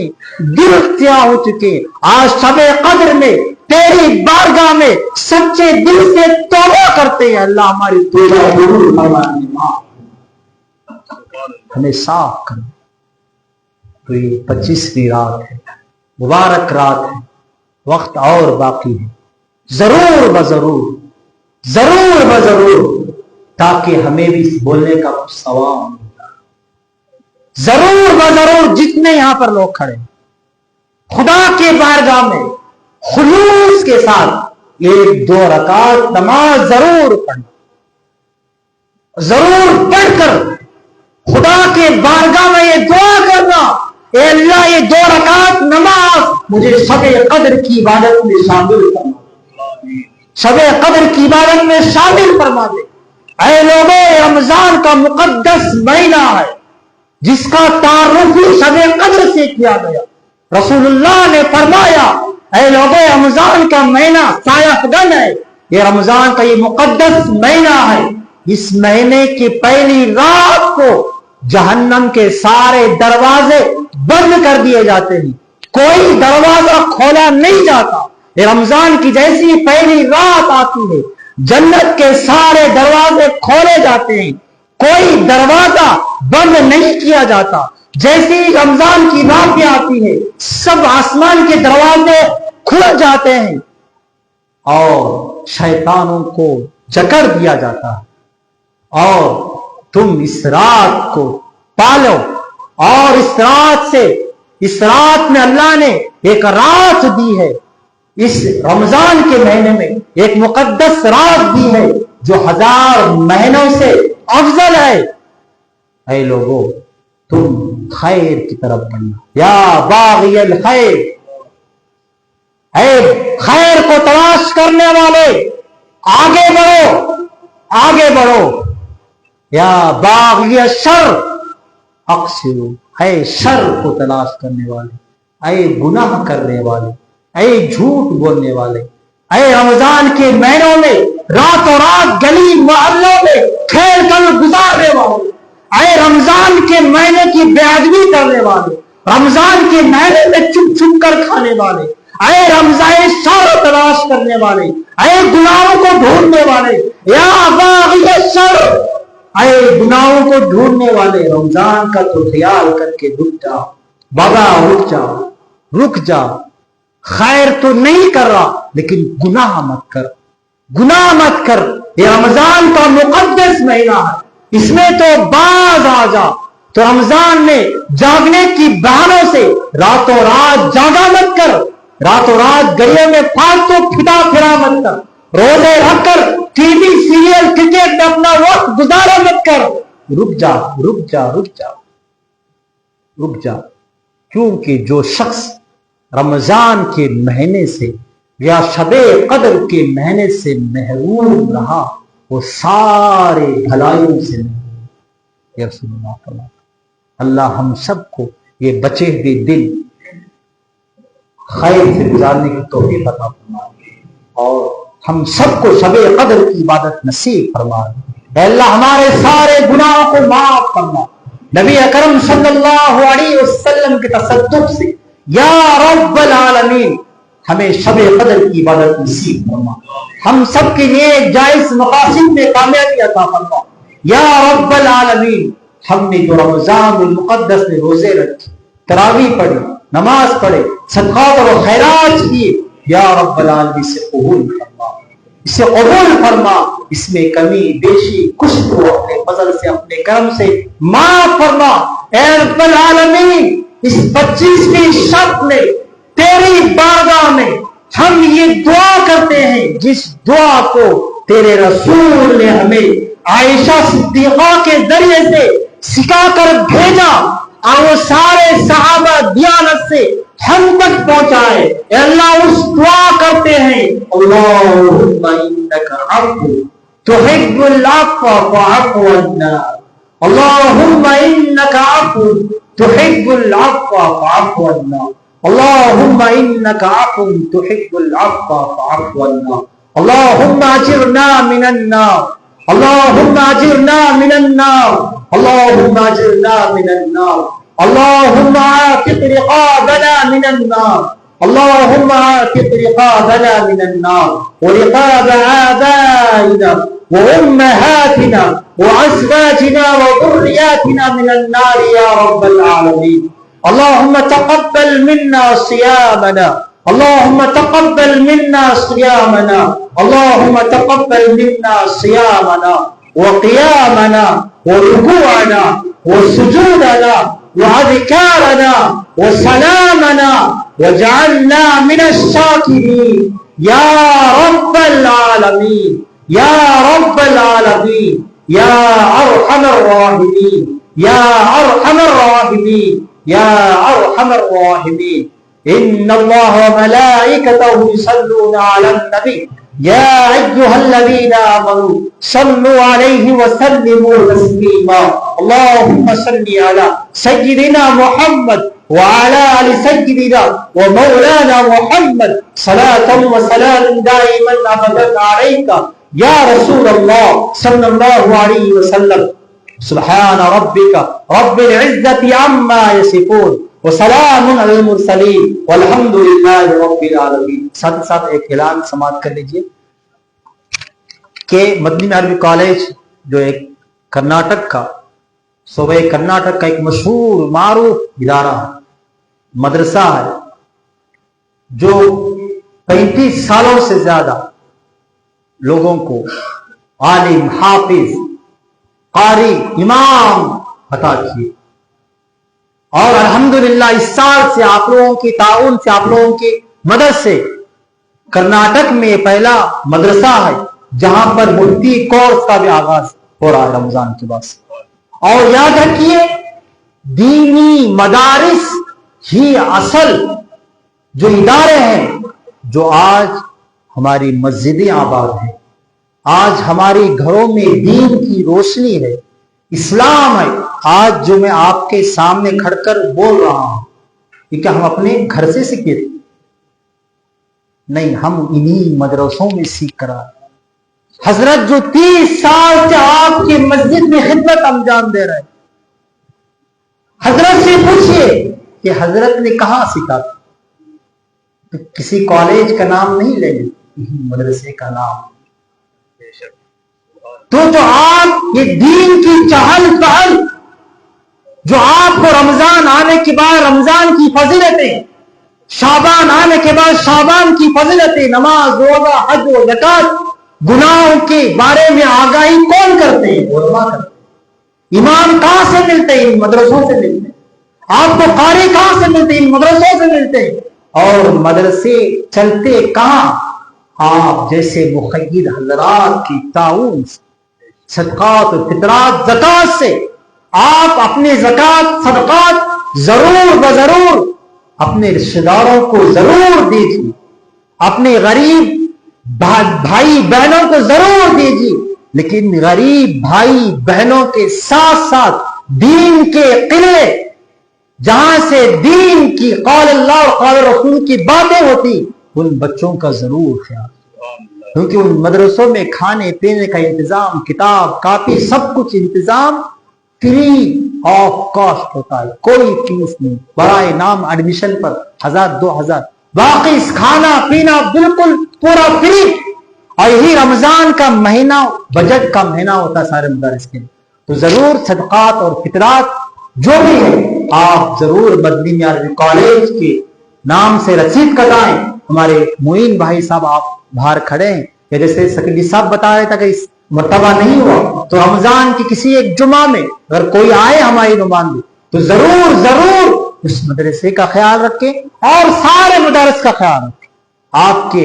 دل سیاہ ہو چکے، آج شب قدر میں تیری بارگاہ میں سچے دل سے توبہ کرتے ہیں، اللہ ہماری توبہ ضرور فرمائے، ہمیں صاف کر۔ تو یہ 25ویں رات ہے، مبارک رات ہے، وقت اور باقی ہے، ضرور بضرور تاکہ ہمیں بھی بولنے کا کچھ ثواب ملتا، ضرور بضرور جتنے یہاں پر لوگ کھڑے خدا کے بارگاہ میں خلوص کے ساتھ 1-2 رکعت نماز ضرور پڑھنا، ضرور پڑھ کر خدا کے بارگاہ میں یہ دعا کرنا اے اللہ یہ 2 رکعت نماز مجھے شب قدر کی عبادت میں شامل فرما، شب قدر کی عبادت میں شامل فرما دے۔ اے لوگوں رمضان کا مقدس مہینہ ہے جس کا تعارف بھی شب قدر سے کیا گیا، رسول اللہ نے فرمایا اے لوگوں رمضان کا مہینہ سایہ فگن ہے، یہ رمضان کا یہ مقدس مہینہ ہے، اس مہینے کی پہلی رات کو جہنم کے سارے دروازے بند کر دیے جاتے ہیں، کوئی دروازہ کھولا نہیں جاتا۔ یہ رمضان کی جیسی پہلی رات آتی ہے جنت کے سارے دروازے کھولے جاتے ہیں، کوئی دروازہ بند نہیں کیا جاتا، جیسی رمضان کی رات آتی ہے سب آسمان کے دروازے کھل جاتے ہیں اور شیطانوں کو جکڑ دیا جاتا ہے، اور تم اس رات کو پالو، اور اس رات میں اللہ نے ایک رات دی ہے، اس رمضان کے مہینے میں ایک مقدس رات دی ہے جو 1000 مہینوں سے افضل ہے۔ اے لوگوں تم خیر کی طرف بڑھنا، یا باغی الخیر، اے خیر کو تلاش کرنے والے آگے بڑھو، یا باغی الشر اقصروا، اے شر کو تلاش کرنے والے، اے گناہ کرنے والے، اے جھوٹ بولنے والے، اے رمضان کے مہینوں میں راتوں رات گلی محلوں میں کھیل کر گزارنے والے، اے رمضان کے مہینے کی بے ادبی کرنے والے، رمضان کے مہینے میں چھپ چھپ کر کھانے والے، اے رمضان شر تلاش کرنے والے، اے گناہوں کو ڈھونڈنے والے، یا باغی الشر، اے گناہوں کو ڈھونڈنے والے، رمضان کا تو خیال کر کے رک جا بابا، رک جا، خیر تو نہیں کر رہا لیکن گناہ مت کر، گناہ مت کر، یہ رمضان کا مقدس مہینہ ہے، اس میں تو باز آ جا۔ تو رمضان میں جاگنے کی بہانوں سے راتوں رات جاگا مت کر، راتوں رات گلیوں میں فالتو پھٹا پھرا مت کر، روزے رکھ کر ٹی وی سیریل کرکٹ میں اپنا وقت گزارا مت کر، رک جا رک جا رک جا رک جا، کیونکہ جو شخص رمضان کے مہینے سے یا شب قدر کے مہینے سے محروم رہا وہ سارے بھلائیوں سے محروم۔ یا رسول اللہ صلی اللہ علیہ وسلم، اللہ ہم سب کو یہ بچے ہوئے دن خیر سے گزارنے کی توفیق عطا فرمائے اور ہم سب کو شب قدر کی عبادت نصیب فرمائے۔ اے اللہ ہمارے سارے گناہوں کو معاف فرما، نبی اکرم صلی اللہ علیہ وسلم کے تصدق سے یا رب العالمین ہمیں شب قدر کی عبادت نصیب فرما، ہم سب کے لیے جائز مقاصد میں کامیابی عطا فرما یا رب العالمین۔ ہم نے جو رمضان المقدس میں روزے رکھے، تراویح پڑھی، نماز پڑھے، صدقات اور خیرات کیے، یا رب العالمین سے قبول فرما، اسے قبول فرما، اس میں کمی بیشی کچھ تو اپنے فضل سے اپنے کرم سے معاف فرما۔ اے رب العالمین اس 25ویں شب میں تیری بارگاہ میں ہم یہ دعا کرتے ہیں جس دعا کو تیرے رسول نے ہمیں عائشہ صدیقہ کے ذریعے سے سکھا کر بھیجا اور وہ سارے صحابہ دیانت سے ہم تک پہنچائے۔ اے اللہ اس دعا کرتے ہیں، اللہم انک عفو تحب العفو فاعف عنا، اللہم انک عفو تحب العفو فاعف عنا، اللہم انک عفو تحب العفو فاعف عنا، اللہم اجرنا من النار، اللہم اجرنا من النار، اللہم اجرنا من النار، اللہم اعتق رقابنا من النار، اللہم اعتق رقابنا من النار ورقاب آبائنا وأمهاتنا وأزواجنا وذرياتنا من النار يا رب العالمين۔ اللهم تقبل منا صيامنا، اللهم تقبل منا صيامنا، اللهم تقبل منا صيامنا وقيامنا وركوعنا وسجودنا وأذكارنا وسلامنا واجعلنا من الشاكرين يا رب العالمين، يا رب العالمين، يا أرحم الراحمين، يا أرحم الراحمين، يا أرحم الراحمين۔ إن الله وملائكته يصلون على النبي يا أيها الذين آمنوا صلوا عليه وسلموا تسليما، اللهم صل على سيدنا محمد وعلى آل سيدنا ومولانا محمد صلاة وسلام دائما أبدا عليك يا رسول الله صلى الله عليه وسلم۔ سبحان ربك رب العزة عما يصفون وسلام على المرسلين والحمد لله رب العالمین۔ ساتھ ساتھ ایک اعلان سماعت کر لیجئے کہ مدنی عربی کالج جو ایک کرناٹک کا صوبہ کرناٹک کا ایک مشہور معروف ادارہ ہے، مدرسہ ہے، جو 35 سالوں سے زیادہ لوگوں کو عالم، حافظ، قاری، امام عطا کیے، اور الحمدللہ اس سال سے آپ لوگوں کی تعاون سے، آپ لوگوں کی مدد سے کرناٹک میں پہلا مدرسہ ہے جہاں پر مفتی کورس کا بھی آغاز ہو رہا ہے رمضان کے بعد۔ اور یاد رکھیے دینی مدارس ہی اصل جو ادارے ہیں جو آج ہماری مسجدیں آباد ہیں، آج ہماری گھروں میں دین کی روشنی ہے، اسلام ہے۔ آج جو میں آپ کے سامنے کھڑ کر بول رہا ہوں یہ کیا ہم اپنے گھر سے سیکھے تھے؟ نہیں، ہم انہی مدرسوں میں سیکھ کر آئے۔ حضرت جو 30 سال سے آپ کی مسجد میں خدمت انجام دے رہے ہیں، حضرت سے پوچھئے کہ حضرت نے کہاں سیکھا تھا؟ تو کسی کالج کا نام نہیں لیں گے، مدرسے کا نام. بے شک. تو جو آپ یہ دین کی چہل پہل، جو آپ کو رمضان آنے کے بعد رمضان کی فضیلتیں، شعبان آنے کے بعد شعبان کی فضیلتیں، نماز، روزہ، حج و زکات، گناہوں کے بارے میں آگاہی کون کرتے ہیں؟ علماء کرتے ہیں. امام کہاں سے ملتے ہیں؟ ان مدرسوں سے ملتے ہیں. آپ کو قاری کہاں سے ملتے ہیں؟ ان مدرسوں سے ملتے ہیں. اور مدرسے چلتے کہاں؟ آپ جیسے مقید حضرات کی تعاون سے، صدقات و فطرات، زکات سے. آپ اپنے زکات صدقات ضرور بضرور اپنے رشتہ داروں کو ضرور دیجیے، اپنے غریب بھائی بہنوں کو ضرور دیجیے، لیکن غریب بھائی بہنوں کے ساتھ ساتھ دین کے قلعے، جہاں سے دین کی قول اللہ اور قول رسول کی باتیں ہوتی، ان بچوں کا ضرور خیال، کیونکہ ان مدرسوں میں کھانے پینے کا انتظام، کتاب کاپی سب کچھ انتظام فری آف کاسٹ ہوتا ہے، کوئی فیس نہیں. برائے نام ایڈمیشن پر 1000 2000، باقی کھانا پینا بالکل پورا فری. اور یہی رمضان کا مہینہ بجٹ کا مہینہ ہوتا ہے سارے مدارس کے. تو ضرور صدقات اور فطرات جو بھی ہے آپ ضرور مدنی معیار عربی کالج کے نام سے رسید کٹائیں. ہمارے معین بھائی صاحب آپ باہر کھڑے ہیں، یا جیسے سکندری صاحب بتا رہے تھا کہ اس مرتبہ نہیں ہوا، تو رمضان کی کسی ایک جمعہ میں اگر کوئی آئے ہماری نمائندے تو ضرور ضرور اس مدرسے کا خیال رکھیں اور سارے مدارس کا خیال رکھیں. آپ کے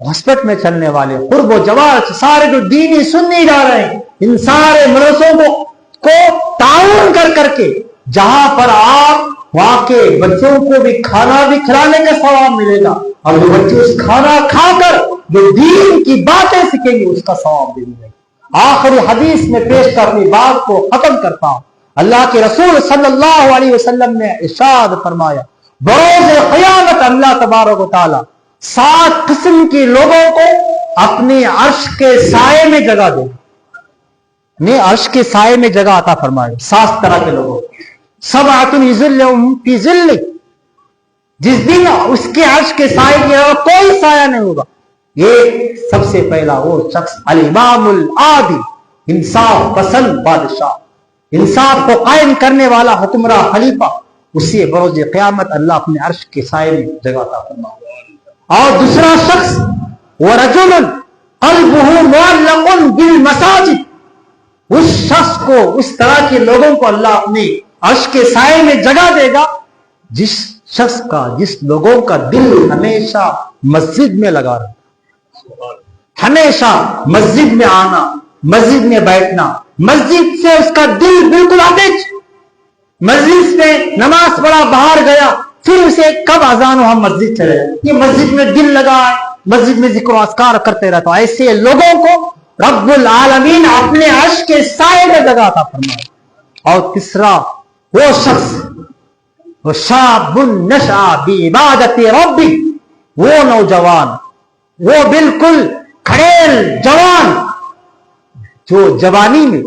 ہاسپٹل میں چلنے والے قرب و جوار سارے جو دینی سنی جا رہے ہیں، ان سارے مدرسوں کو تعاون کر کے جہاں پر آپ وہاں کے بچوں کو بھی کھانا بھی کھلانے کا ثواب ملے گا، اور جو بچے اس کھانا کھا کر جو دین کی باتیں سیکھیں گے اس کا ثواب بھی ملے گا. آخری حدیث میں پیش کر اپنی بات کو ختم کرتا ہوں. اللہ کے رسول صلی اللہ علیہ وسلم نے ارشاد فرمایا، بروز قیامت اللہ تبارک و تعالی 7 قسم کے لوگوں کو اپنے عرش کے سائے میں جگہ دے گا. عرش کے سائے میں جگہ عطا فرمائے. 7 طرح کے لوگوں کو. سبعۃ یظلهم فی ظلہ، جس دن اس کے عرش کے سائے کے علاوہ کوئی سایہ نہیں ہوگا. یہ سب سے پہلا وہ شخص الامام العادل، انصاف پسند بادشاہ، انصاف کو قائم کرنے والا حکمراں خلیفہ، اسی بروز قیامت اللہ اپنے عرش کے سائے میں جگہ عطا فرمائے. اور دوسرا شخص ورجل قلبہ معلق بالمساجد، اس شخص کو، اس طرح کے لوگوں کو اللہ اپنے عرش کے سائے میں جگہ دے گا جس شخص کا، جس لوگوں کا دل ہمیشہ مسجد میں لگا رہا، ہمیشہ مسجد میں آنا، مسجد میں بیٹھنا، مسجد سے اس کا دل بالکل آتش، مسجد میں نماز پڑھا باہر گیا، پھر اسے کب اذان ہو ہم مسجد چلے جائیں، یہ مسجد میں دل لگا ہے، مسجد میں ذکر و اذکار کرتے رہتا. ایسے لوگوں کو رب العالمین اپنے عرش کے سائے میں جگہ عطا فرمائے. اور تیسرا وہ شخص، وہ شاب نشأ بعبادت ربی، وہ نوجوان، وہ بالکل کھڑیل جوان جو جوانی میں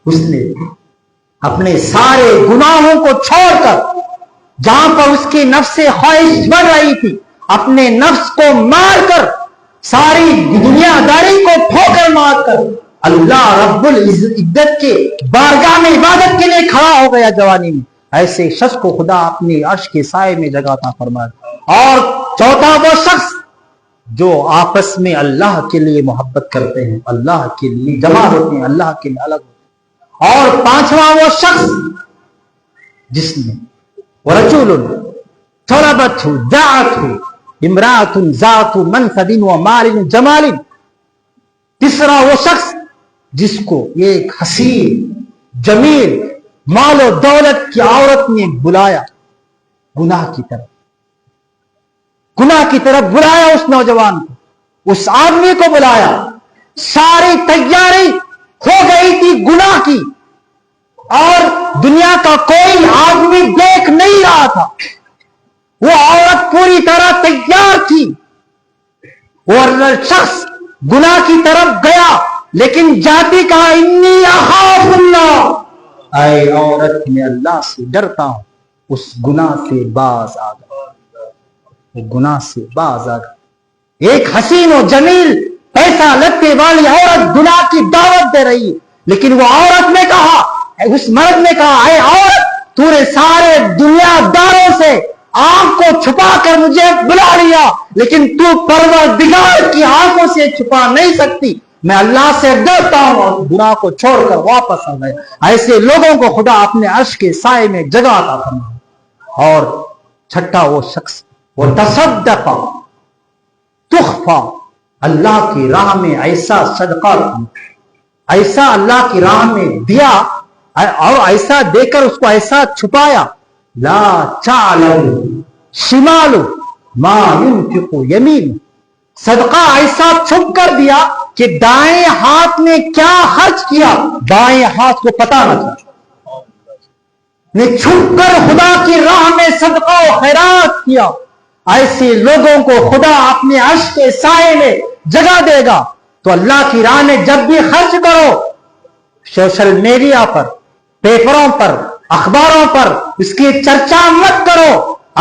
اس نے اپنے سارے گناہوں کو چھوڑ کر، جہاں پر اس کی نفس خواہش بڑھ رہی تھی، اپنے نفس کو مار کر، ساری دنیا داری کو ٹھوکر مار کر اللہ رب العزت کے بارگاہ میں عبادت کے لیے کھڑا ہو گیا جوانی میں. ایسے شخص کو خدا اپنے عرش کے سائے میں جگہ عطا فرمائے. اور چوتھا وہ شخص جو آپس میں اللہ کے لیے محبت کرتے ہیں، اللہ کے لیے جمع ہوتے ہیں، اللہ کے لیے الگ ہوتے ہیں. اور پانچواں وہ شخص جس نے ورجل طلبته دعته امرأة ذات منصب ومال جمال، تیسرا وہ شخص جس کو ایک حسین جمیل مال و دولت کی عورت نے بلایا، گناہ کی طرف بلایا، اس نوجوان کو، اس آدمی کو بلایا، ساری تیاری ہو گئی تھی گناہ کی، اور دنیا کا کوئی آدمی دیکھ نہیں رہا تھا، وہ عورت پوری طرح تیار تھی، اور شخص گناہ کی طرف گیا، لیکن جاتی کہا انی اخاف اللہ، اے عورت میں اللہ سے ڈرتا ہوں، اس گناہ سے باز آ گئے، وہ گناہ سے باز آ گئے۔ ایک حسین و جمیل پیسہ لگتے والی عورت گناہ کی دعوت دے رہی، لیکن وہ عورت نے کہا، اس مرد نے کہا، اے عورت، تو نے سارے دنیا داروں سے آنکھ کو چھپا کر مجھے بلا لیا، لیکن تو پروردگار کی آنکھوں سے چھپا نہیں سکتی۔ میں اللہ سے ڈرتا ہوں، اور گناہ کو چھوڑ کر واپس آ گئے۔ ایسے لوگوں کو خدا اپنے عرش کے سائے میں جگہ عطا فرمائے۔ اور چھٹا وہ شخص، وہ تصدق تخفا، اللہ کی راہ میں ایسا صدقہ کیا، ایسا اللہ کی راہ میں دیا، اور ایسا دے کر اس کو ایسا چھپایا، لا تعلم شمال ما ينفق یمین، صدقہ ایسا چھپ کر دیا کہ دائیں ہاتھ نے کیا خرچ کیا بائیں ہاتھ کو پتہ نہ چلا، نے چھپ کر خدا کی راہ میں صدقہ و خیرات کیا۔ ایسے لوگوں کو خدا اپنے عرش کے سائے میں جگہ دے گا۔ تو اللہ کی راہ میں جب بھی خرچ کرو، سوشل میڈیا پر، پیپروں پر، اخباروں پر اس کی چرچا مت کرو۔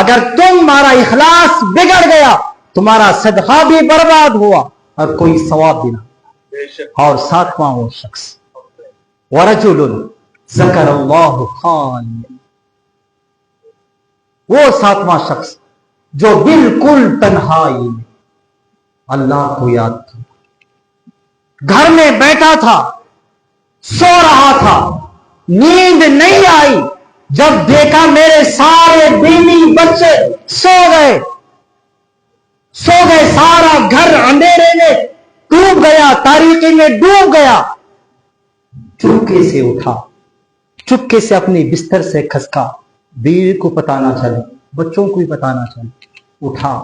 اگر تمہارا اخلاص بگڑ گیا، تمہارا صدقہ بھی برباد ہوا اور کوئی ثواب بھی نہ۔ اور ساتواں وہ شخص، ورجل ذکر اللہ خالیا، وہ ساتواں شخص جو بالکل تنہائی میں اللہ کو یاد کیا، گھر میں بیٹھا تھا، سو رہا تھا، نیند نہیں آئی، جب دیکھا میرے سارے بیوی بچے سو گئے، سارا گھر اندھیرے میں ڈوب گیا، تاریکی میں ڈوب گیا، چپکے سے اٹھا، چپکے سے اپنی بستر سے کھسکا، بیوی کو پتہ نہ چلے، بچوں کو بھی پتہ نہ چلے، اٹھا،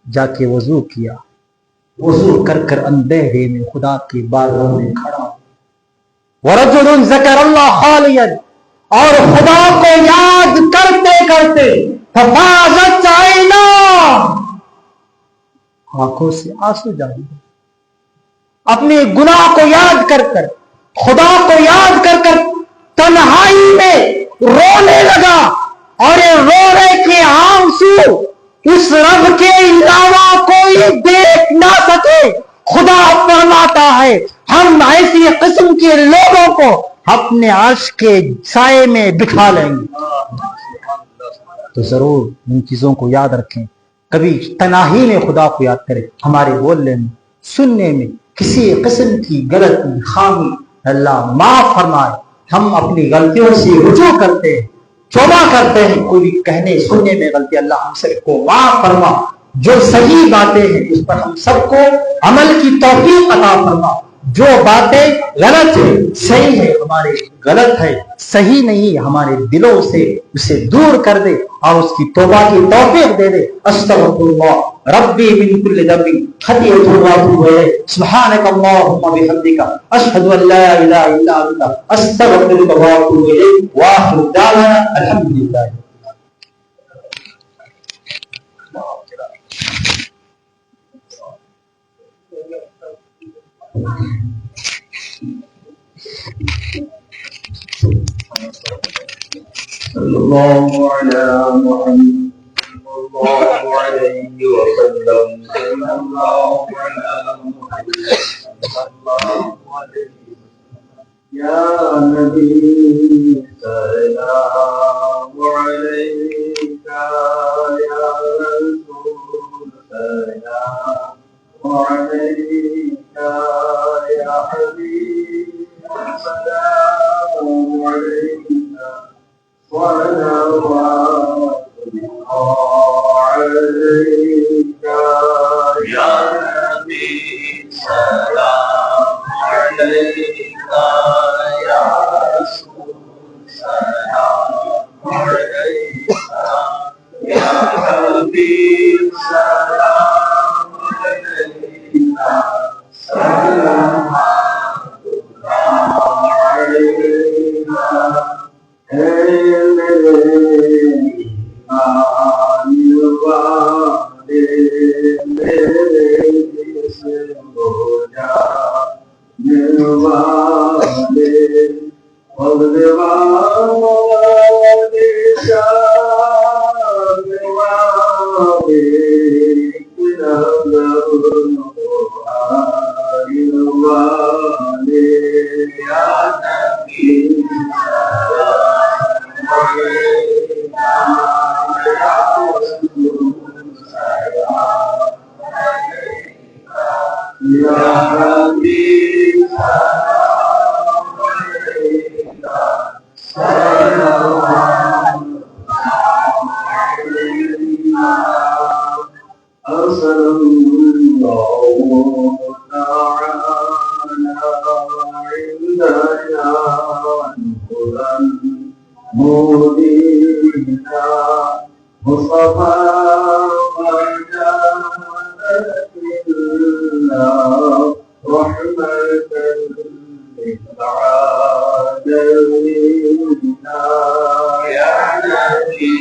جا کے وضو کیا، وضو کر کر اندھیرے میں خدا کی بارگاہ میں کھڑا، ورجل ذکر اللہ خالیا، اور خدا کو یاد کرتے کرتے ففاضت عینا، آنکھوں سے آنسو جاری، اپنے گناہ کو یاد کر کر، خدا کو یاد کر کر تنہائی میں رونے لگا، اور یہ رونے کے آنسو اس رب کے علاوہ کوئی دیکھ نہ سکے۔ خدا فرماتا ہے ہم ایسی قسم کے لوگوں کو اپنے عرش کے سائے میں بٹھا لیں گے۔ تو ضرور ان چیزوں کو یاد رکھیں، کبھی تنہائی میں خدا کو یاد کریں، ہمارے بولنے میں، سننے میں کسی قسم کی غلطی، خامی اللہ معاف فرمائے۔ ہم اپنی غلطیوں سے رجوع کرتے ہیں، توبہ کرتے ہیں، کوئی بھی کہنے سننے میں غلطی، اللہ ہم سب کو معاف فرما، جو صحیح باتیں ہیں اس پر ہم سب کو عمل کی توفیق عطا فرما، جو باتیں غلط ہیں، صحیح ہے ہمارے غلط ہے، صحیح نہیں ہمارے دلوں سے اسے دور کر دے اور اس کی توبہ کی توفیق دے دے۔ استغفر اللہ ربی من کل ذنب خطیئۃ واتوب الیہ، سبحانک اللہم وبحمدک، اشہد ان لا الہ الا انت، استغفرک واتوب الیک، وآخر دعوانا الحمدللہ۔ صلی اللہ علیہ محمد صلی اللہ علیہ وسلم، صلی اللہ علیہ محمد صلی اللہ علیہ وسلم، یا نبی سلام علیک، یا رسول سلام علیک، یا حبیب سلام علیک، صلوات اللہ علیک، یا نبی سلام علیک، یا رسول سلام علیک، یا حبیب سلام علیک، صلوات اللہ علیک۔ اے میرے ایمان والے، میرے جسم و جان والے، والے حبيب سلام عليك صلوات علينا أرسل الله تعالى عندنا نورا مبينا مصطفى رحمة للعالمين يا نبي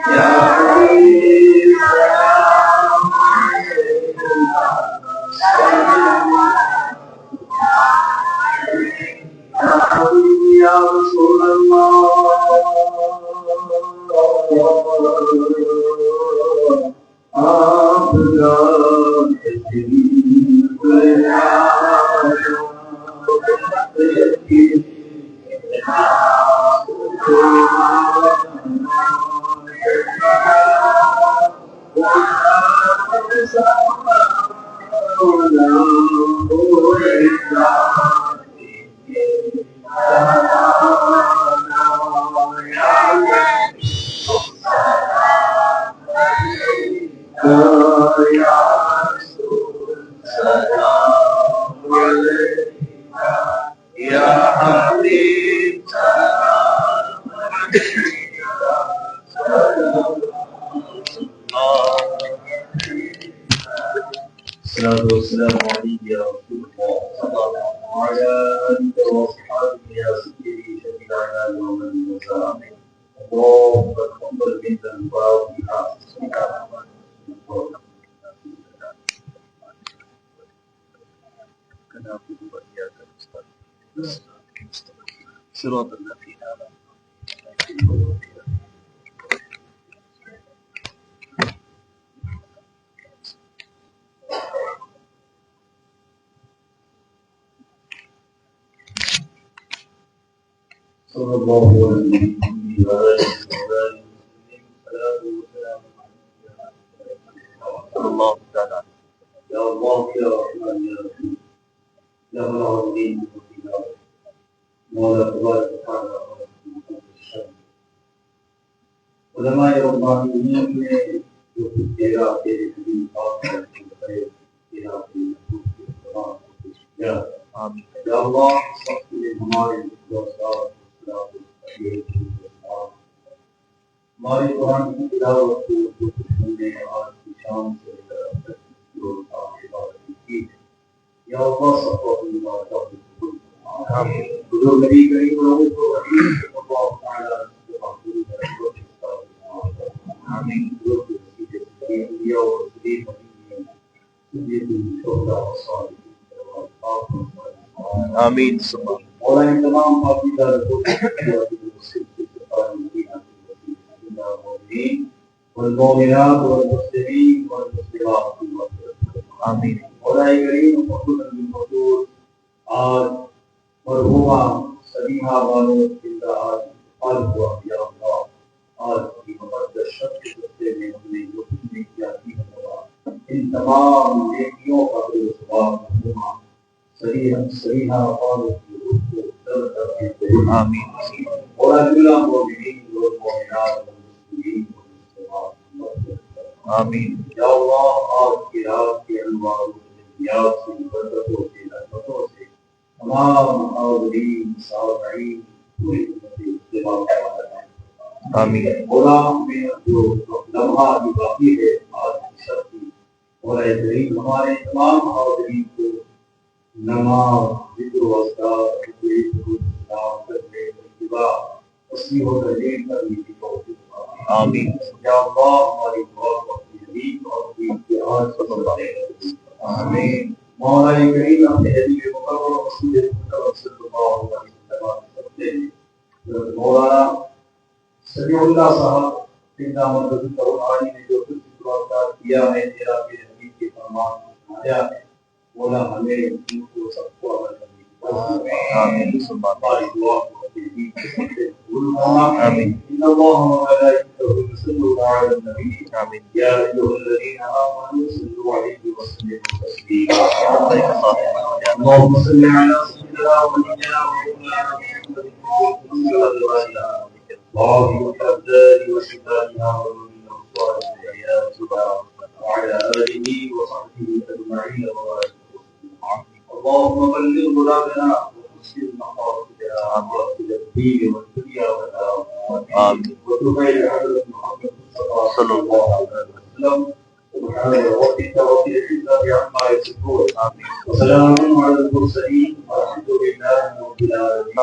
يا حبيب سلام عليك يا رسول الله يا حبيب الصلاة والسلام عليك يا رسول الله صلى الله على آلك وأصحابك يا سيدي شفيع العباد ومن المسلمين اللهم تقبل منا الفاتحة صراط الذين صلى الله عليه وسلم الله تعالى يا الله يا رحمن يا رحيم يا رب العالمين مولا تبارك وتعالى علماء ربانیت نے جو کچھ تیرا تیرے حبیب پاک کرتے ہوئے تیرا یا اللہ سب کے لیے ہمارے ہماری قرآن کی تلاوت کو جو کچھ ہم نے آج کی شام سے لے کر اب تک جو آخری بات کی یا اللہ سب کو اپنی بات کا جو نبی کریم لوگوں کو اللہ تعالیٰ جو معقول ہے جو آمین جو انبیاء اور صدیق آمین مولا ان تمام پاکیزہ رسول والمؤمنات والمسلمين والمسلمات آمین مولا کریم خصوصاً بالخصوص آج مرحومہ سمیحہ بانو زندہ آج حال ہوا یا اللہ آج کی مقدس شب کے رستے میں ہم نے جو کچھ بھی کیا کی ہے ان تمام نیکیوں کا جو ثواب مرحومہ سمیحہ بانو کی روح کو در کرتے ہوئے آمین مولا جل المؤمنین والمؤمنات والمسلمین والمسلمات آمین یا اللہ آج کی رات کے انوار و تجلیات سے برکتوں سے رحمتوں سے تمام حاضرین سامعین پوری امت اتباع فرمائے آمین مولا ہمیں جو لمحہ جو باقی ہے آج کی شب کی مولا کریم ہمارے تمام حاضرین کو نماز ذکر و اذکار سلام کرنے اتباع تسبیح و تحلیل کرنے کی توفیق آمین یا اللہ ہماری دعا کو اپنی حبیب اور اپنی اتحاد سے بڑھانے آمین مولا کریم اپنے حبیب مقرر رسول مکرم صلی اللہ علیہ وسلم کرتے ہیں مولانا سمیع اللہ صاحب زندہ مدد قرآنی نے جو کچھ دعا کیا ہے تیرا کے حبیب کے فرمان آیا ہے مولا ہمیں ان کو سب کو عمل کرنے کی آمین ہماری دعا کو اپنی حبیب کے آمين. إن الله وملائكته يصلون على النبي. آمين. يا أيها الذين آمنوا صلوا عليه وسلموا تسليما. اللهم صل على سيدنا ونبينا ومولانا محمد الله وحبذان وشفائنا ونبينا الصالح وعلى آله وصحبه أجمعين وبارك. اللهم بلغ غلامنا وتسلم مقاصدنا واغفر الدين والدنيا والآخرة. وتبين حضرة محمد صلى الله عليه وسلم. سبحان ربك رب العزة عما يصفون وسلام على المرسلين والحمد لله رب العالمين.